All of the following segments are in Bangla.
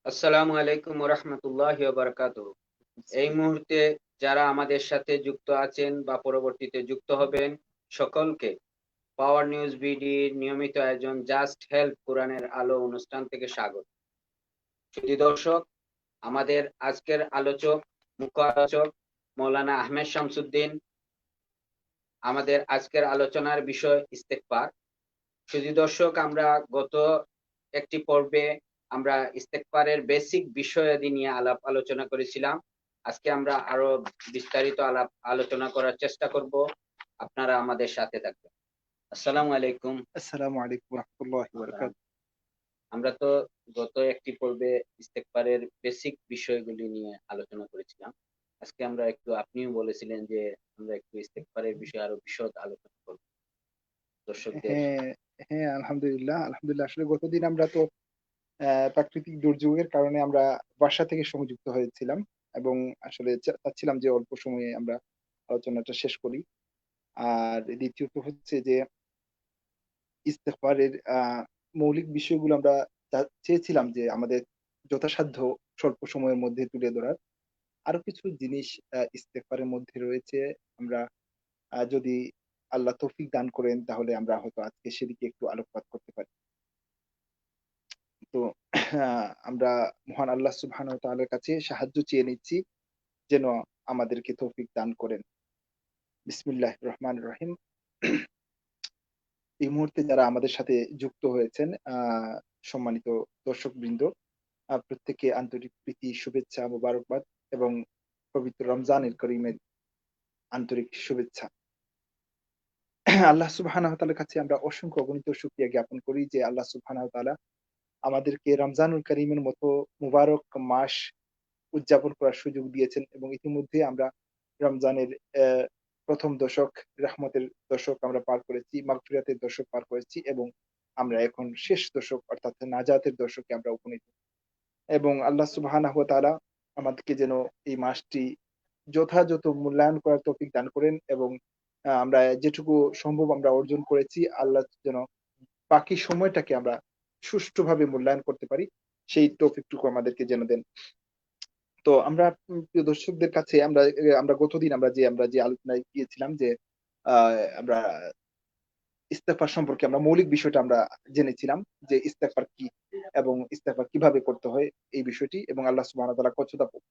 আসসালামু আলাইকুম ওরহমতুল্লাহি ওবারাকাতুহু। এই মুহূর্তে যারা আমাদের সাথে যুক্ত আছেন বা পরবর্তীতে যুক্ত হবেন, সকলকে পাওয়ার নিউজ বিডির নিয়মিত আয়োজন জাস্ট হেল্প কোরআনের আলো অনুষ্ঠান থেকে স্বাগত। সুধী দর্শক, আমাদের আজকের মুখ্য আলোচক মৌলানা আহমেদ শামসুদ্দিন। আমাদের আজকের আলোচনার বিষয় ইস্তেগফার। সুধী দর্শক, আমরা গত একটি পর্বে আমরা ইস্তেগফারের বেসিক বিষয়াদি নিয়ে আলাপ আলোচনা করেছিলাম। আজকে আমরা আরো বিস্তারিত আলোচনা করার চেষ্টা করব। আপনারা আমাদের সাথে থাকবেন। আসসালামু আলাইকুম। আসসালামু আলাইকুম রহমতুল্লাহি ওয়া বারাকাতুহু। আমরা তো গত একটি পর্বে ইস্তেগফারের বেসিক বিষয়গুলি নিয়ে আলোচনা করেছিলাম। আজকে আমরা একটু, আপনিও বলেছিলেন যে আমরা একটু ইস্তেগফারের বিষয়ে আরো বিশদ আলোচনা করব দর্শকদের। হ্যাঁ, হ্যাঁ, আলহামদুলিল্লাহ। আসলে গতদিন আমরা তো প্রাকৃতিক দুর্যোগের কারণে আমরা বাসা থেকে সংযুক্ত হয়েছিলাম এবং আসলে চাচ্ছিলাম যে অল্প সময়ে আমরা আলোচনাটা শেষ করি। আর দ্বিতীয়ত হচ্ছে যে ইস্তেগফারের মৌলিক বিষয়গুলো আমরা চেয়েছিলাম যে আমাদের যথাসাধ্য স্বল্প সময়ের মধ্যে তুলে ধরার। আরো কিছু জিনিস ইস্তেগফারের মধ্যে রয়েছে। আমরা যদি আল্লাহ তৌফিক দান করেন তাহলে আমরা হয়তো আজকে সেদিকে একটু আলোকপাত করতে পারি। তো আমরা মহান আল্লাহ সুবহানাহু ওয়া তাআলার কাছে সাহায্য চেয়ে নিচ্ছি যেন আমাদেরকে তৌফিক দান করেন। বিসমিল্লাহির রহমানির রহিম। এই মুহূর্তে যারা আমাদের সাথে যুক্ত হয়েছেন সম্মানিত দর্শকবৃন্দ, প্রত্যেককে আন্তরিক প্রীতি, শুভেচ্ছা, মোবারকবাদ এবং পবিত্র রমজানুল করিমের আন্তরিক শুভেচ্ছা। আল্লাহ সুবহানাহু ওয়া তাআলার কাছে আমরা অসংখ্য অগণিত শুকরিয়া জ্ঞাপন করি যে আল্লাহ সুবহানাহু ওয়া তাআলা আমাদেরকে রমজানুল করিমের মতো মুবারক মাস উদযাপন করার সুযোগ দিয়েছেন এবং ইতিমধ্যে আমরা রমজানের প্রথম দশক, রহমতের দশক আমরা পার করেছি, মাগফিরাতের দশক পার করেছি এবং আমরা এখন শেষ দশক অর্থাৎ নাজাতের দশকে আমরা উপনীত। এবং আল্লাহ সুবহানাহু ওয়া তাআলা আমাদেরকে যেন এই মাসটি যথাযথ মূল্যায়ন করার তৌফিক দান করেন এবং আমরা যেটুকু সম্ভব আমরা অর্জন করেছি, আল্লাহ যেন বাকি সময়টাকে আমরা সুষ্ঠুভাবে মূল্যায়ন করতে পারি, সেই তৌফিকটুকু আমাদেরকে যেন দেন। তো আমরা প্রিয় দর্শকদের কাছে আমরা গতদিন আমরা যে আলোচনায় গিয়েছিলাম যে আ আমরা ইস্তেগফার সম্পর্কে আমরা মৌলিক বিষয়টা আমরা জেনেছিলাম যে ইস্তেগফার কি এবং ইস্তেগফার কিভাবে করতে হয় এই বিষয়টি এবং আল্লাহ সুবহানাহু ওয়া তাআলা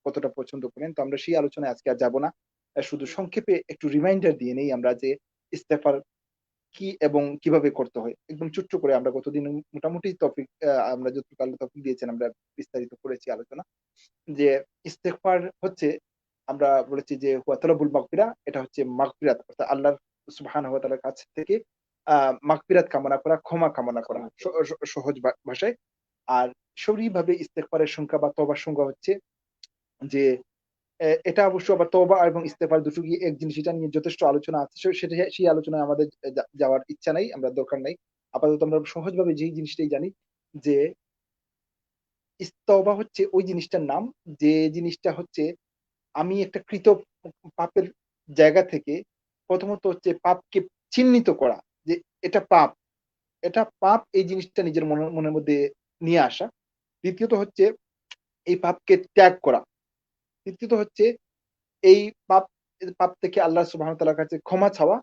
কতটা পছন্দ করেন। তো আমরা সেই আলোচনায় আজকে আর যাব না। শুধু সংক্ষেপে একটু রিমাইন্ডার দিয়ে নেই আমরা যে ইস্তেগফার কি এবং কিভাবে করতে হয়। একদম ছোট্ট করে আমরা গতদিন মোটামুটি টপিক আমরা যতটুকু আল্লাহ তৌফিক দিয়েছেন আমরা বিস্তারিত করেছি আলোচনা। যে ইস্তেগফার হচ্ছে আমরা বলেছি যে হুয়া তলাবুল মাগফিরা, এটা হচ্ছে মাগফিরাত অর্থাৎ আল্লাহ সুবহানাহু ওয়া তাআলার কাছ থেকে মাগফিরাত কামনা করা, ক্ষমা কামনা করা ক্ষমা স চেয়ে। স সহজ ভাষায়। আর শরীরভাবে ইস্তেগফারের সংজ্ঞা বা তওবার সংজ্ঞা হচ্ছে যে এটা অবশ্য আবার তওবা এবং ইস্তেগফার দুটো কি এক জিনিস, এটা নিয়ে যথেষ্ট আলোচনা আছে। সেই আলোচনায় আমাদের যাওয়ার ইচ্ছা নাই, আমরা দরকার নাই। আপাতত আমরা সহজভাবে যেই জিনিসটাই জানি যে তওবা হচ্ছে ওই জিনিসটার নাম, যে জিনিসটা হচ্ছে আমি একটা পাপের জায়গা থেকে প্রথমত হচ্ছে পাপকে চিহ্নিত করা যে এটা পাপ, এটা পাপ এই জিনিসটা নিজের মনের মধ্যে নিয়ে আসা। দ্বিতীয়ত হচ্ছে এই পাপকে ত্যাগ করা। তৃতীয়ত হচ্ছে এই পাপ পাপ থেকে আল্লাহ সুবহানাহু ওয়া তাআলার কাছে ক্ষমা চাওয়া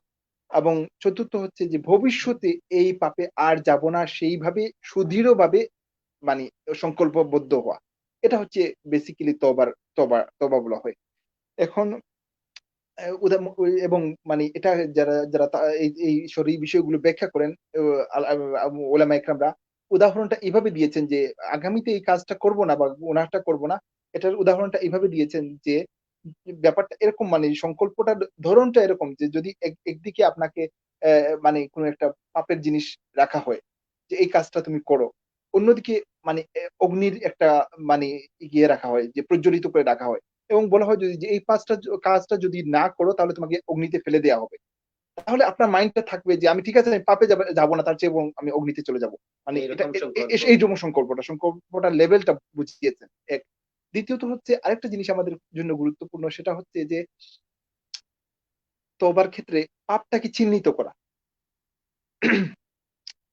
এবং চতুর্থ হচ্ছে যে ভবিষ্যতে এই পাপে আর যাব না সেইভাবে সুদৃঢ়ভাবে মানে সংকল্পবদ্ধ হওয়া। এটা হচ্ছে বেসিক্যালি তওবা বলা হয়। এখন অ্যা উদা ম ওই এবং মানে এটা যারা এই বিষয়গুলো ব্যাখ্যা করেন ও আল আ আ ওলামা ইকরামরা উদাহরণটা এভাবে দিয়েছেন যে, আগামীতে এই কাজটা করব না বা গুনাহটা করব না। এটার উদাহরণটা এভাবে দিয়েছেন যে, ব্যাপারটা এরকম মানে সংকল্পটার ধরণটা এরকম যে, যদি একদিকে আপনাকে অ্যা মানে কোন একটা পাপের জিনিস রাখা হয় যে, এই কাজটা তুমি করো। অন্যদিকে মানে অগ্নির একটা মানে ইয়ে রাখা হয় যে, প্রজ্বলিত করে রাখা হয়। এবং বলা হয় যদি যে এই কাজটা যদি না করো তাহলে তোমাকে অগ্নিতে ফেলে দেয়া হবে। তাহলে আপনার মাইন্ডটা থাকবে যে আমি ঠিক আছে আমি পাপে যাবো না তার চেয়ে বরং আমি অগ্নিতে চলে যাবো। মানে এটা এইরকম এ এ সংকল্প। এ এইরকম সংকল্পটার লেভেলটা বুঝিয়েছেন। এক। দ্বিতীয়ত হচ্ছে আরেকটা জিনিস আমাদের জন্য গুরুত্বপূর্ণ, সেটা হচ্ছে যে তওবার ক্ষেত্রে পাপটাকে চিহ্নিত করা।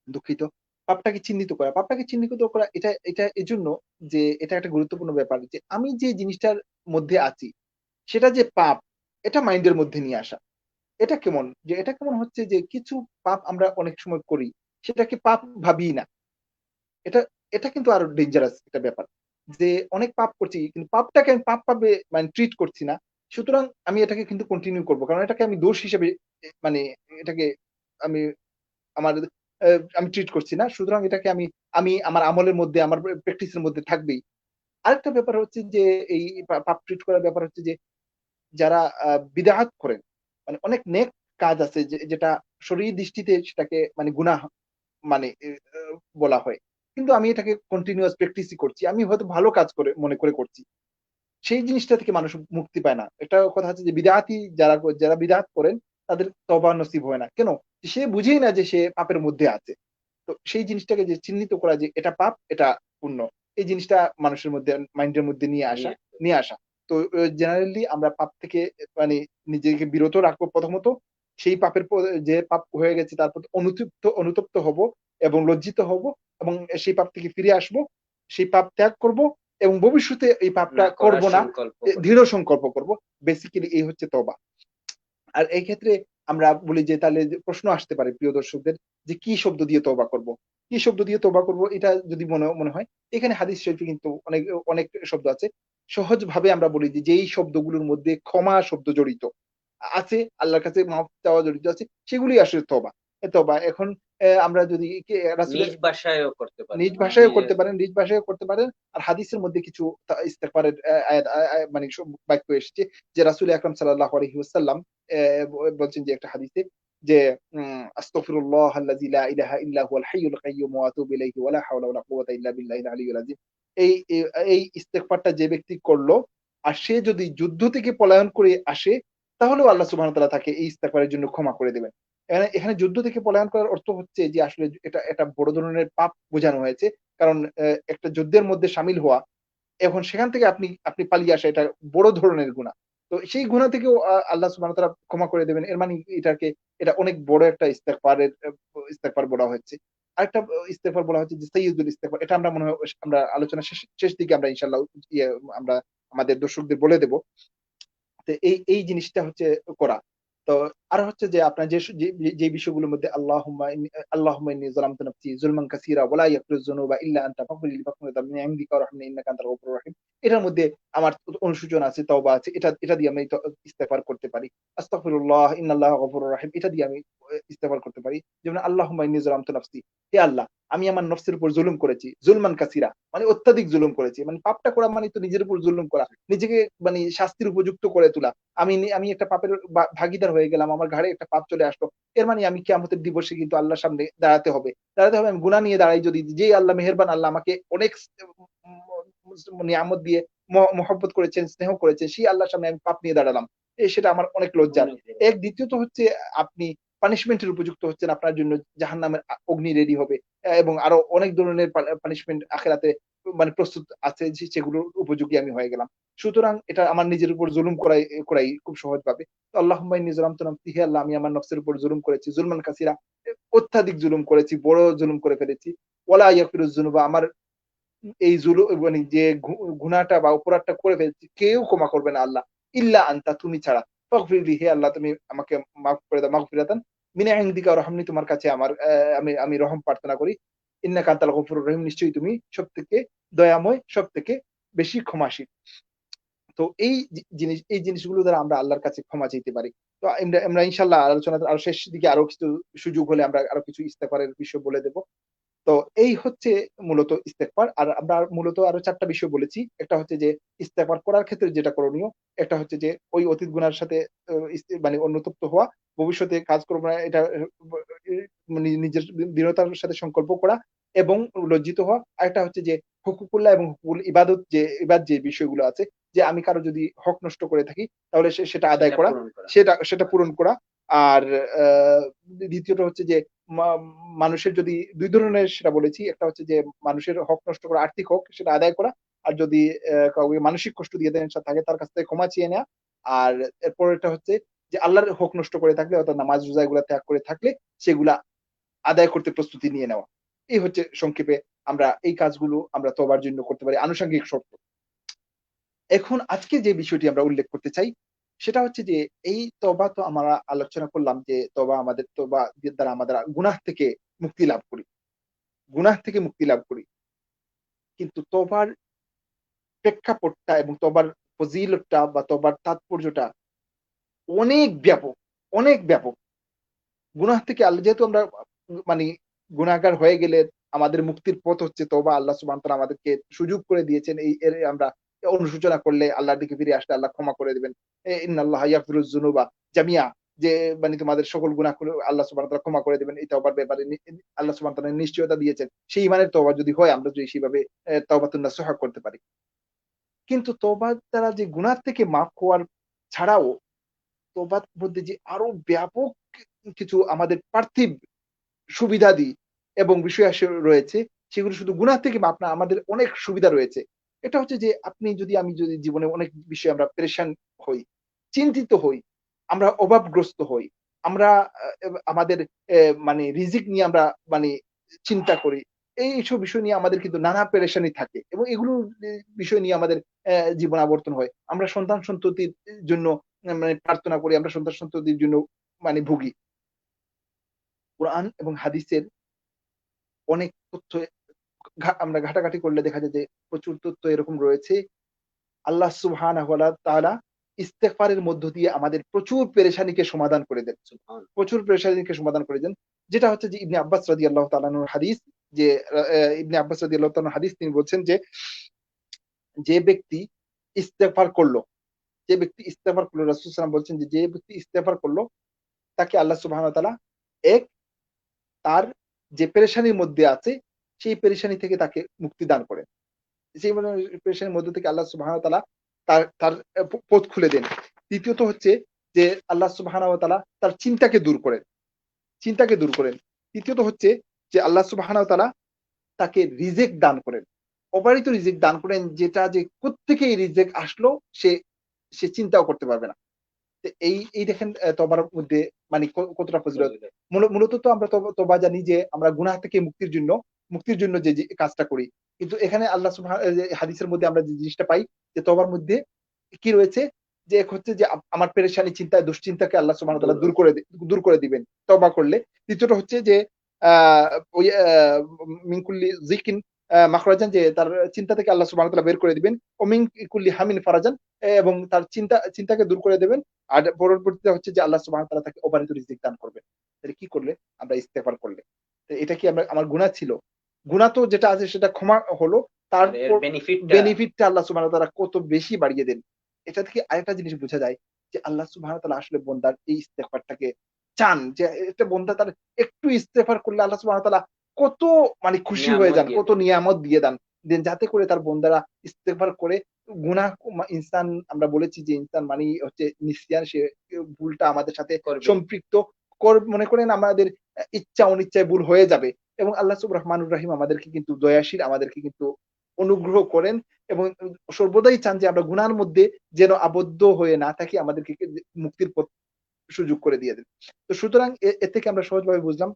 দুঃখিত। পাপটাকে চিহ্নিত করা। পাপটাকে চিহ্নিত করা এটা এটা এজন্য যে এটা একটা গুরুত্বপূর্ণ ব্যাপার যে আমি যে জিনিসটার মধ্যে আছি সেটা যে পাপ এটা মাইন্ডের মধ্যে নিয়ে আসা। এটা কেমন? যে এটা কেমন হচ্ছে যে কিছু পাপ আমরা অনেক সময় করি। সেটাকে পাপ ভাবিই না। এটা এটা কিন্তু আরো ডেঞ্জারাস একটা ব্যাপার। যে অনেক পাপ করছি কিন্তু পাপটাকে আমি পাপ ভাবে মানে ট্রিট করছি না। সুতরাং আমি এটাকে কিন্তু কন্টিনিউ করব। কারণ এটাকে আমি দোষ হিসেবে মানে এটাকে আমি আমার আ আমি ট্রিট করছি না। সুতরাং এটাকে আমি আমি আমার আমলের মধ্যে আমার প্র্যাকটিস এর মধ্যে থাকবেই। আরেকটা ব্যাপার হচ্ছে যে এই পাপ ট্রিট করার ব্যাপার হচ্ছে যে যারা বিদআত করেন, মানে অনেক নেক কাজ আছে যেটা শরঈ দৃষ্টিতে সেটাকে মানে গুনাহ মানে বলা হয়। কিন্তু আমি এটাকে কন্টিনিউয়াস প্র্যাকটিসই করছি। আমি হয়তো ভালো কাজ করে মনে করে করছি। সেই জিনিসটা থেকে মানুষ মুক্তি পায় না। এটা কথা হচ্ছে যে বিদআতি যারা বিদআত করেন তাদের তওবা নসিব হয় না। কেন? সে বুঝেই না যে সে পাপের মধ্যে আছে। তো সেই জিনিসটাকে যে চিহ্নিত করা যে এটা পাপ, এটা পুণ্য। এই জিনিসটা মানুষের মধ্যে মাইন্ডের মধ্যে নিয়ে নিয়ে আসা। তো জেনারেলি আমরা পাপ থেকে মানে নিজেকে বিরত রাখবো প্রথমত। সেই পাপের যে পাপ হয়ে গেছে তার প্রতি অনুতপ্ত হব এবং লজ্জিত হব এবং সেই পাপ থেকে ফিরে আসবো। সেই পাপ ত্যাগ করব এবং ভবিষ্যতে এই পাপটা না করব করার না। সংকল্প করব। দৃঢ় সংকল্প করব। বেসিক্যালি এই হচ্ছে তওবা। আর এই ক্ষেত্রে আমরা বলি যে তাহলে যে প্রশ্ন আসতে পারে প্রিয় দর্শকদের যে কি শব্দ দিয়ে তওবা করব? কি শব্দ দিয়ে তওবা করব? এটা যদি মনে হয় এখানে হাদিস শরীফে কিন্তু অনেক শব্দ আছে। সহজভাবে আমরা বলি যে যেই শব্দগুলোর মধ্যে ক্ষমা শব্দ জড়িত আছে, আল্লাহর কাছে মাফ চাওয়া জড়িত আছে, সেগুলোই আসলে তওবা। তওবা এখন আমরা যদি রাসূলের নিজ বাসায়ও করতে পারবে, নিজ মানে ভাষায়ও নিজের করতে পারেন, নিজ ভাষায়ও করতে পারেন। আর হাদিসের মধ্যে কিছু ইস্তেগফারের আয়াত মানে বাক্য এসেছে যে রাসূল আকরাম সাল্লাল্লাহু আলাইহি ওয়াসাল্লাম বলছেন যে একটা হাদিসে যে আস্তাগফিরুল্লাহ আল্লাযী লা ইলাহা ইল্লা হুয়াল হাইয়ুল কাইয়্যুম ওয়া আতুবু ইলাইহি ওয়া লা হাওলা ওয়া লা কুওয়াতা ইল্লা বিল্লাহিল আলিয়্যিল আযীম। এই এই ইস্তেগফারটা যে ব্যক্তি করলো আর সে যদি যুদ্ধ থেকে পলায়ন করে আসে তাহলেও আল্লাহ সুবহানাহু ওয়া তাআলা তাকে এই ইস্তেগফারের জন্য ক্ষমা করে দিবেন। এখানে যুদ্ধ থেকে পলায়ন করার অর্থ হচ্ছে যে আসলে এটা বড় ধরনের পাপ বোঝানো হয়েছে। কারণ একটা যুদ্ধের মধ্যে শামিল হওয়া, এখন সেখান থেকে আপনি আপনি পালিয়ে আসা এটা বড় ধরনের গুনাহ। তো সেই গুনাহ থেকেও আল্লাহ সুবহানাহু ওয়া তাআলা ক্ষমা করে দেবেন। এর মানে এটা অনেক বড় একটা ইস্তেগফার বলা হচ্ছে। আরেকটা ইস্তেগফার বলা হচ্ছে যে সাইয়্যিদুল ইস্তেগফার। এটা আমরা মনে হয় আমরা আলোচনার শেষ দিকে আমরা ইনশাআল্লাহ ইয়ে আমরা আমাদের দর্শকদের বলে দেব। তো এই জিনিসটা হচ্ছে করা। তো আর হচ্ছে যে আপনার যে বিষয়গুলোর মধ্যে আল্লাহুম্মা ইন্নী যালামতু নাফসি যুলমান কাসীরা ওয়া লা ইয়াগফিরুয যুনুবা ইল্লা আনতা ফাগফির লি মাগফিরাতাম মিন ইনদিকা ওয়ারহামনি ইন্নাকা আনতাল গফুরুর রাহিম। এটার মধ্যে আমার অনুশোচনা আছে, তওবা আছে। এটা দিয়ে আমি ইস্তেগফার করতে পারি। আস্তাগফিরুল্লাহ ইন্নাল্লাহা গফুরুর রাহিম। এটা দিয়ে আমি ইস্তেগফার করতে পারি। যেমন আল্লাহুম্মা ইন্নী যালামতু নাফসি। হে আল্লাহ, আমি আমার নফসের উপর জুলুম করেছি। জুলমান কাসীরা মানে অত্যাধিক জুলুম করেছি। মানে পাপটা করা মানে তো নিজের উপর জুলুম করা। নিজেকে মানে শাস্তির উপযুক্ত করে তোলা। আমি একটা পাপের ভাগীদার হয়ে গেলাম। আমার ঘাড়ে একটা পাপ চলে আসলো। এর মানে আমি কিয়ামতের দিবসে কিন্তু আল্লাহর সামনে দাঁড়াতে হবে। আমি গুনাহ নিয়ে দাঁড়াই যদি যেই আল্লাহ মেহেরবান আল্লাহ আমাকে অনেক নিয়ামত দিয়ে মহব্বত করেছেন, স্নেহ করেছেন, সেই আল্লাহর সামনে আমি পাপ নিয়ে দাঁড়ালাম। সেটা আমার অনেক লজ্জার। অনেক বড়। দ্বিতীয়ত হচ্ছে আপনি পানিশমেন্ট এর উপযুক্ত হচ্ছেন। আপনার জন্য জাহান্নামের অগ্নি রেডি হবে। এবং আরো অনেক ধরনের পানিশমেন্ট আখিরাতে মানে প্রস্তুত আছে যেগুলোর উপযোগী আমি হয়ে গেলাম। সুতরাং এটা আমার নিজের উপর জুলুম করাই খুব সহজভাবে। তো আল্লাহুম্মা ইন্নী যালামতু নাফসি, হে আল্লাহ আমি আমার নফসের উপর জুলুম করেছি। জুলমান কাসীরা অত্যাধিক জুলুম করেছি, বড় জুলুম করে ফেলেছি। ওয়ালা ইয়াগফিরুয যুনুবা আমার এই মানে যে গুনাহটা বা অপরাধটা করে ফেলেছি কেউ ক্ষমা করবে না আল্লাহ। ইল্লা আনতা তুমি ছাড়া। ফাগফিরলি হে আল্লাহ তুমি আমাকে মাফ করে দাও মাগফিরাতান মিন ইনদিকা ওয়ারহামনি তোমার কাছে আমার আমি রহম প্রার্থনা করি। ইন্নাকা আনতাল গফুরুর রহিম নিশ্চয়ই তুমি সবথেকে দয়াময়, সবথেকে বেশি ক্ষমাশীল। তো এই জিনিসগুলো দ্বারা আমরা আল্লাহর কাছে ক্ষমা চাইতে পারি। তো আমরা ইনশাআল্লাহ আলোচনার আরো শেষ দিকে আরো কিছু সুযোগ হলে আমরা আরো কিছু ইস্তেগফারের বিষয় বলে দেব। তো এই হচ্ছে মূলত ইস্তেগফার। আর আমরা মূলত আরো ৪ টা বিষয় বলেছি। একটা হচ্ছে যে ইস্তেগফার করার ক্ষেত্রে যেটা করণীয়, একটা হচ্ছে যে ওই অতীত গুনার সাথে অ মানে অনুতপ্ত হওয়া, ভবিষ্যতে কাজ করব না এটা মানে নিজের দৃঢ়তার সাথে সংকল্প করা এবং লজ্জিত হওয়া। আরেকটা হচ্ছে যে হুকুকুল্লাহ এবং হুকুকুল ইবাদ যে বিষয়গুলো আছে যে আমি কারো যদি হক নষ্ট করে থাকি তাহলে সেটা আদায় সেটা করা, পূরণ করা। সেটা পূরণ করা। আর আ দ্বিতীয়ত হচ্ছে যে মা মানুষের যদি ২ ধরনের সেটা বলেছি। একটা হচ্ছে যে মানুষের হক নষ্ট করা, আর্থিক হক সেটা আদায় করা। আর যদি কাউকে মানসিক কষ্ট দিয়ে দেন থাকে তার কাছ থেকে ক্ষমা চেয়ে নেয়া। আর এরপরেরটা হচ্ছে যে আল্লাহর হক নষ্ট করে থাকলে অর্থাৎ নামাজ রোজা এগুলা ত্যাগ করে থাকলে সেগুলা আদায় করতে প্রস্তুতি নিয়ে নেওয়া। এই হচ্ছে সংক্ষেপে আমরা এই কাজগুলো আমরা তওবার জন্য করতে পারি, আনুষঙ্গিক শর্ত। এখন আজকে যে বিষয়টি আমরা উল্লেখ করতে চাই, সেটা হচ্ছে যে এই তওবা তো আমরা আলোচনা করলাম যে তওবা দ্বারা আমাদের গুনাহ থেকে মুক্তি লাভ করি। গুনাহ থেকে মুক্তি লাভ করি। কিন্তু তওবার প্রেক্ষাপটটা এবং তওবার ফজিলতটা বা তওবার তাৎপর্যটা অনেক ব্যাপক, অনেক ব্যাপক। গুনাহ থেকে যেহেতু আমরা মানে গুনাহগার হয়ে গেলে আমাদের মুক্তির পথ হচ্ছে তওবা। আল্লাহ সুবহানাহু ওয়া তাআলা আমাদেরকে সুযোগ করে দিয়েছেন। এর আমরা অনুশোচনা করলে আল্লাহর দিকে ফিরে আসলে আল্লাহ ক্ষমা করে দিবেন। ইন্নাল্লাহা ইয়াগফিরুয যুনুবা জামিআ, যে মানে তোমাদের সকল গুনাহ করে আল্লাহ সুবহানাহু ওয়া তাআলা ক্ষমা করে দিবেন। এই তওবার ব্যাপারে আল্লাহ সুবহানাহু ওয়া তাআলা নিশ্চয়তা দিয়েছেন। সেই ঈমানের তওবা যদি হয়, আমরা যদি সেভাবে তাওবাতুন নাসুহা করতে পারি। কিন্তু তওবার দ্বারা যে গুনাহ থেকে মাফ হওয়ার ছাড়াও তওবার মধ্যে যে আরো ব্যাপক কিছু আমাদের পার্থিব সুবিধাদি এবং বিষয় রয়েছে, সেগুলো শুধু গুনাহ থেকে মাপ না, আমাদের অনেক সুবিধা রয়েছে। এটা হচ্ছে যে আমি যদি জীবনে অনেক বিষয়ে আমরা পেরেশান হই, চিন্তিত হই, আমরা অভাবগ্রস্ত হই। আমরা আমাদের মানে রিজিক নিয়ে আমরা মানে চিন্তা করি। এইসব বিষয় নিয়ে আমাদের কিন্তু নানা পেরেশানি থাকে এবং এগুলো বিষয় নিয়ে আমাদের জীবন আবর্তন হয়। আমরা সন্তান-সন্ততির জন্য মানে প্রার্থনা করি, আমরা সন্তান-সন্ততির জন্য মানে ভুগি। কোরআন এবং হাদিসের অনেক তথ্য আমরা ঘাটাঘাটি করলে দেখা যায় যে প্রচুর তথ্য এরকম রয়েছে। আল্লাহ সুবহানাহু ওয়া তাআলা ইস্তেগফারের মধ্য দিয়ে আমাদের প্রচুর পেরেশানিকে সমাধান করে দেন। সুবহান প্রচুর পেরেশানিকে সমাধান করে দেন। যেটা হচ্ছে যে ইবনে আব্বাস রাদিয়াল্লাহু তাআলা আনহুর হাদিস, যে ইবনে আব্বাস রাদিয়াল্লাহু তাআলা হাদিস, তিনি বলছেন যে, যে ব্যক্তি ইস্তেগফার করল, যে ব্যক্তি ইস্তেগফার করল, রাসূল সাল্লাল্লাহু আলাইহি ওয়াসাল্লাম বলছেন যে, যে ব্যক্তি ইস্তেগফার করল তাকে আল্লাহ সুবহানাহু ওয়া তাআলা এক তার যে পেরেশানির মধ্যে আছে সেই পেরেশানি থেকে তাকে মুক্তি দান করেন। সেই মানে পেরেশানির মধ্য থেকে আল্লাহ সুবহানাহু ওয়া তাআলা তার তার পথ খুলে দেন। দ্বিতীয়ত হচ্ছে যে আল্লাহ সুবহানাহু ওয়া তাআলা তার চিন্তাকে দূর করেন। চিন্তাকে দূর করেন। তৃতীয়ত হচ্ছে যে আল্লাহ সুবহানাহু ওয়া তাআলা তাকে রিজিক দান করেন। অবারিত রিজিক দান করেন, যেটা যে কোত্থেকে এই রিজিক আসলো সে সে চিন্তাও করতে পারবে না। তো এই দেখেন তওবার মধ্যে মানে কতটা ফজিলত। ফজিলত। মূলত তো আমরা তওবা জানি যে আমরা গুনাহ থেকে মুক্তির জন্য যে কাজটা করি। কিন্তু এখানে আল্লাহ যে হাদিসের মধ্যে আমরা যে জিনিসটা পাই যে তওবার মধ্যে কি রয়েছে, যে এক হচ্ছে যে আমার পেরেশানি, চিন্তা, দুশ্চিন্তাকে আল্লাহ সুবহানাহু ওয়া দূর তাআলা হয়। দূর করে দিবেন তওবা করলে। দ্বিতীয়টা হচ্ছে যে আ ওই মিন কুল্লি যিকিন মাখরাজান, যে তার চিন্তা থেকে আল্লাহ সুবহানাহু ওয়া তাআলা বের করে দিবেন। ও মিন কুল্লি হামিন ফারাজান, এবং তার চিন্তাকে দূর করে দেবেন। আর পরবর্তীতে হচ্ছে যে আল্লাহ সুবহানাহু ওয়া তাআলা তাকে অবারিত রিজিক দান করবেন। তাহলে কি করলে? আমরা ইস্তেগফার করলে। তো এটা কি আমার গুনাহ ছিল? গুনাহ তো যেটা আছে সেটা ক্ষমা হলো। আর এর তারপর বেনিফিটটা বেনিফিটটা আল্লাহ সুবহানাহু ওয়া তাআলা কত বেশি বাড়িয়ে দেন। এটা থেকে আরেকটা জিনিস বোঝা যায় যে আল্লাহ সুবহানাহু ওয়া তাআলা আসলে বান্দার এই ইস্তেগফারটাকে চান, যে একটা বান্দা তার একটু ইস্তেগফার করলে আল্লাহ সুবহানাহু ওয়া তাআলা কত মানে খুশি হয়ে নিয়ামত যান, দিয়ে কত দেন। নিয়ামত দিয়ে দেন যাতে করে তার বান্দারা ইস্তেগফার করে গুনাহ ইনসান, আমরা বলেছি যে ইনসান মানেই হচ্ছে নিসিয়ান, সে ভুলটা আমাদের সাথে করবেই। সম্পৃক্ত মনে করেন আমাদের ইচ্ছা অনিচ্ছায় ভুল হয়ে যাবে এবং আল্লাহ রহমানুর রাহিম আমাদেরকে কিন্তু দয়াশীল, আমাদেরকে কিন্তু অনুগ্রহ করেন এবং সর্বদাই চান যে আমরা গুনার মধ্যে যেন আবদ্ধ হয়ে না থাকি, আমাদেরকে মুক্তির পথ সুযোগ করে দিয়ে দেন। তো সুতরাং এর থেকে আমরা সহজভাবে বুঝলাম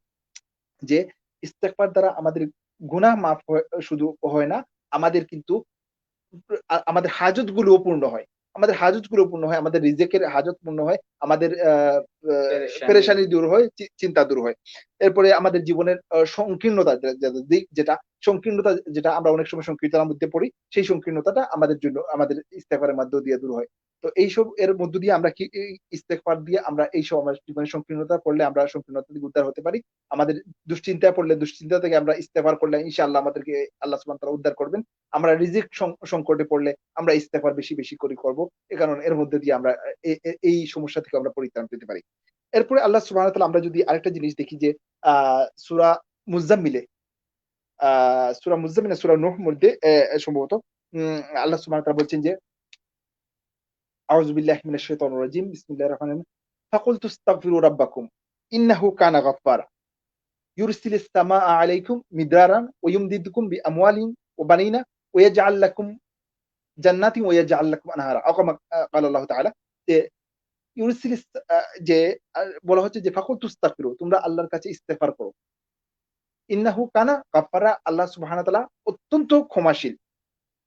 যে ইস্তেগফার দ্বারা আমাদের গুনাহ মাফ শুধু হয় না, আমাদের কিন্তু আমাদের হাজত গুলোও পূর্ণ হয়। আমাদের হাজত গুলো পূর্ণ হয়, আমাদের রিজেকের হাজত পূর্ণ হয়, আমাদের আ পেরেশানি পেরেশানি দূর হয়, চিন্তা দূর হয়। এরপরে আমাদের জীবনের সংকীর্ণতা যেটা সংকীর্ণতা, যেটা আমরা অনেক সময় সংকীর্ণতার মধ্যে পড়ি, সেই সংকীর্ণতাটা আমাদের জন্য আমাদের ইস্তেগফারের মধ্য দিয়ে দূর হয়। তো এইসব এর মধ্য দিয়ে আমরা কি ইস্তেগফার দিয়ে আমরা এইসব আমার জীবনের সংকীর্ণতা পড়লে আমরা সংকীর্ণতা থেকে উদ্ধার হতে পারি। আমাদের দুশ্চিন্তায় পড়লে দুশ্চিন্তা থেকে আমরা ইস্তেগফার করলে ইনশাআল্লাহ আমাদেরকে আল্লাহ সুবহানাহু ওয়া তাআলা উদ্ধার করবেন। আমরা রিজিক সংকটে পড়লে আমরা ইস্তেগফার বেশি করে করব। এ কারণে এর মধ্যে দিয়ে আমরা এই সমস্যা থেকে আমরা পরিত্রাণ পেতে পারি। এরপরে আল্লাহ সুবহানাহু ওয়া তাআলা, আমরা যদি আরেকটা জিনিস দেখি যে আ সূরা মুযাম্মিলে আ সূরা মুযাম্মিল না সূরা নূহ মধ্যে সম্ভবত আল্লাহ সুবহানাহু ওয়া তাআলা বলছেন যে, আউযু বিল্লাহি মিনাশ শাইতানির রাজিম। বিসমিল্লাহির রহমানির রহিম। ফাকুলতু ইস্তাগফিরু রাব্বাকুম ইন্নাহু কানা গাফফারা ইউরসিলিস সামাআ আলাইকুম মিদরারান ওয়া ইউমদিদকুম বিআমওয়ালিন ওয়া বানিনা ওয়া ইয়াজআল লাকুম জান্নাতি ওয়া ইয়াজআল লাকুম আনহারা। আও কামা ক্বালা আল্লাহু তাআলা, যে ইউরসিলিস যে বলা হচ্ছে যে ফাকুল তুস্তাগফিরু, তোমরা আল্লাহর কাছে ইস্তেগফার করো। ইন্নাহু কানা গাফফারা, আল্লাহ সুবহানাহু ওয়া তাআলা অত্যন্ত ক্ষমাশীল।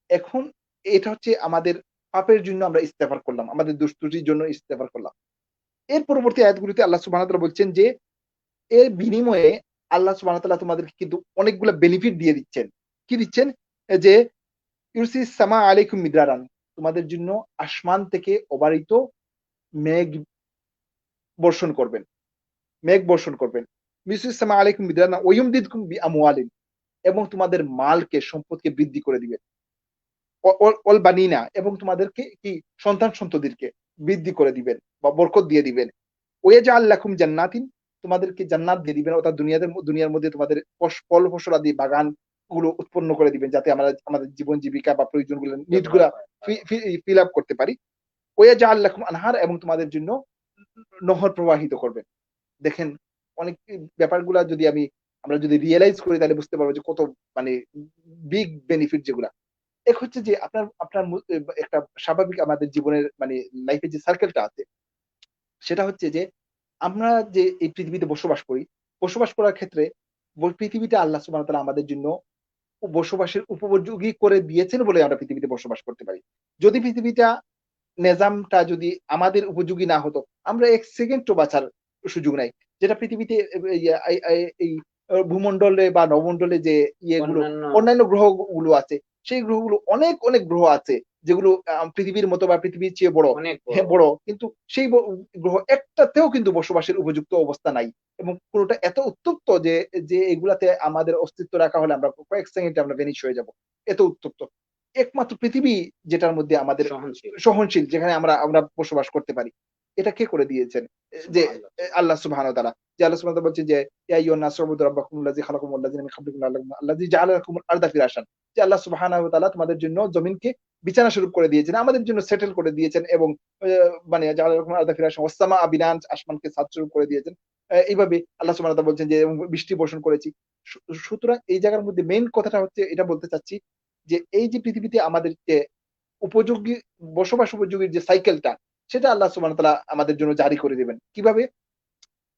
এখন এটা হচ্ছে আমাদের পাপের জন্য আমরা ইস্তেগফার করলাম, আমাদের দোষ ত্রুটির জন্য ইস্তেগফার করলাম। এর পরবর্তী আয়াতগুলিতে আল্লাহ সুবহানাহু ওয়া তাআলা বলছেন যে এর বিনিময়ে আল্লাহ সুবহানাহু ওয়া তাআলা তোমাদেরকে কিন্তু অনেকগুলা বেনিফিট দিয়ে দিচ্ছেন। কি দিচ্ছেন? যে ইউরসিস সামা আলাইকুম মিদরারান, তোমাদের জন্য আসমান থেকে অবারিত মেঘ বর্ষণ করবেন। মেঘ বর্ষণ করবেন। ইউরসিস সামা আলাইকুম মিদরারান ওয়া ইউমদিদকুম বিআমওয়ালিন, এবং তোমাদের মালকে, সম্পদকে বৃদ্ধি করে দিবেন। ওয়াল বানিনা, এবং তোমাদেরকে কি সন্তান-সন্ততিকে বৃদ্ধি করে দিবেন বা বরকত দিয়ে দিবেন। ওয়াজআল লাকুম জান্নাতিন, তোমাদেরকে জান্নাত দিয়ে দিবেন, অর্থাৎ দুনিয়ার মধ্যে তোমাদের ফল ফসলাদি বাগান গুলো উৎপন্ন করে দিবেন, যাতে আমরা আমাদের জীবন জীবিকা বা প্রয়োজনগুলো নিড ব্যবহার গুলা হয়। ফিল আপ করতে পারি। ওয়াজআল লাকুম আনহার, এবং তোমাদের জন্য নহর প্রবাহিত করবেন। দেখেন, অনেক ব্যাপারগুলা যদি আমরা যদি রিয়ালাইজ করি, তাহলে বুঝতে পারবো যে কত মানে বিগ বেনিফিট যেগুলা। এক হচ্ছে যে আপনার আপনার একটা স্বাভাবিক আমাদের জীবনের মানে লাইফে যে সার্কেলটা আছে, সেটা হচ্ছে যে আমরা যে এই পৃথিবীতে বসবাস করি, বসবাস করার ক্ষেত্রে পৃথিবীটা আল্লাহ সুবহানাহু ওয়া তাআলা আমাদের জন্য বসবাসের উপযোগী করে দিয়েছেন বলে আমরা পৃথিবীতে বসবাস করতে পারি। যদি পৃথিবীটা নেজামটা যদি আমাদের উপযোগী না হতো, আমরা ১ সেকেন্ডও বাঁচার সুযোগ নাই। যেটা পৃথিবীতে ইয়া এই এই এই ভূমণ্ডলে বা নভমণ্ডলে যে ইয়েগুলো, অন্যান্য অন্যান্য গ্রহগুলো আছে, সেই গ্রহগুলো অনেক, অনেক গ্রহ আছে যেগুলো পৃথিবীর মতো বা পৃথিবীর চেয়ে বড়। অনেক বড়। হ্যাঁ, বড়। কিন্তু সেই গ্রহ একটাতেও কিন্তু বসবাসের উপযুক্ত অবস্থা নাই। এবং পুরোটা এত উত্তপ্ত যে, এগুলাতে আমাদের অস্তিত্ব রাখা হলে আমরা কয়েক সেকেন্ডে আমরা ভ্যানিশ হয়ে যাব। এত উত্তপ্ত। একমাত্র পৃথিবী যেটার মধ্যে আমাদের সহনশীল। সহনশীল, যেখানে আমরা আমরা বসবাস করতে পারি। এটা কে করে দিয়েছেন? যে সুবহানাল্লাহ। আল্লাহ সুবহানাহু ওয়া তাআলা। যে আল্লাহ সুবহানাহু ওয়া তাআলা বলছেন যে, ইয়া আইয়ুহান নাসু উবুদু রাব্বাকুম আল্লাযী খালাকাকুম ওয়াল্লাযীনা মিন ক্বাবলিকুম লাআল্লাকুম আল্লাযী জাআলা লাকুমুল আরদা ফিরাশান। যে আল্লাহ সুবহানাহু ওয়া তাআলা তোমাদের জন্য জমিনকে বিছানা স্বরূপ করে দিয়েছেন। আমাদের জন্য সেটেল করে দিয়েছেন, এবং আ মানে জাআলা লাকুমুল আরদা ফিরাশান ওয়াস সামাআ বিনান, আসমানকে ছাদ স্বরূপ করে দিয়েছেন। এইভাবে আল্লাহ সুবহানাহু ওয়া তাআলা বলছেন যে, এবং বৃষ্টি বর্ষণ করেছি। সুতরাং এই জায়গার মধ্যে মেইন কথাটা হচ্ছে এটা বলতে চাচ্ছি যে, এই যে পৃথিবীতে আমাদের যে উপযোগী, বসবাস উপযোগী যে সাইকেলটা, সেটা আল্লাহ সুবহানাহু ওয়া তাআলা আমাদের জন্য জারি করে দিবেন। কিভাবে?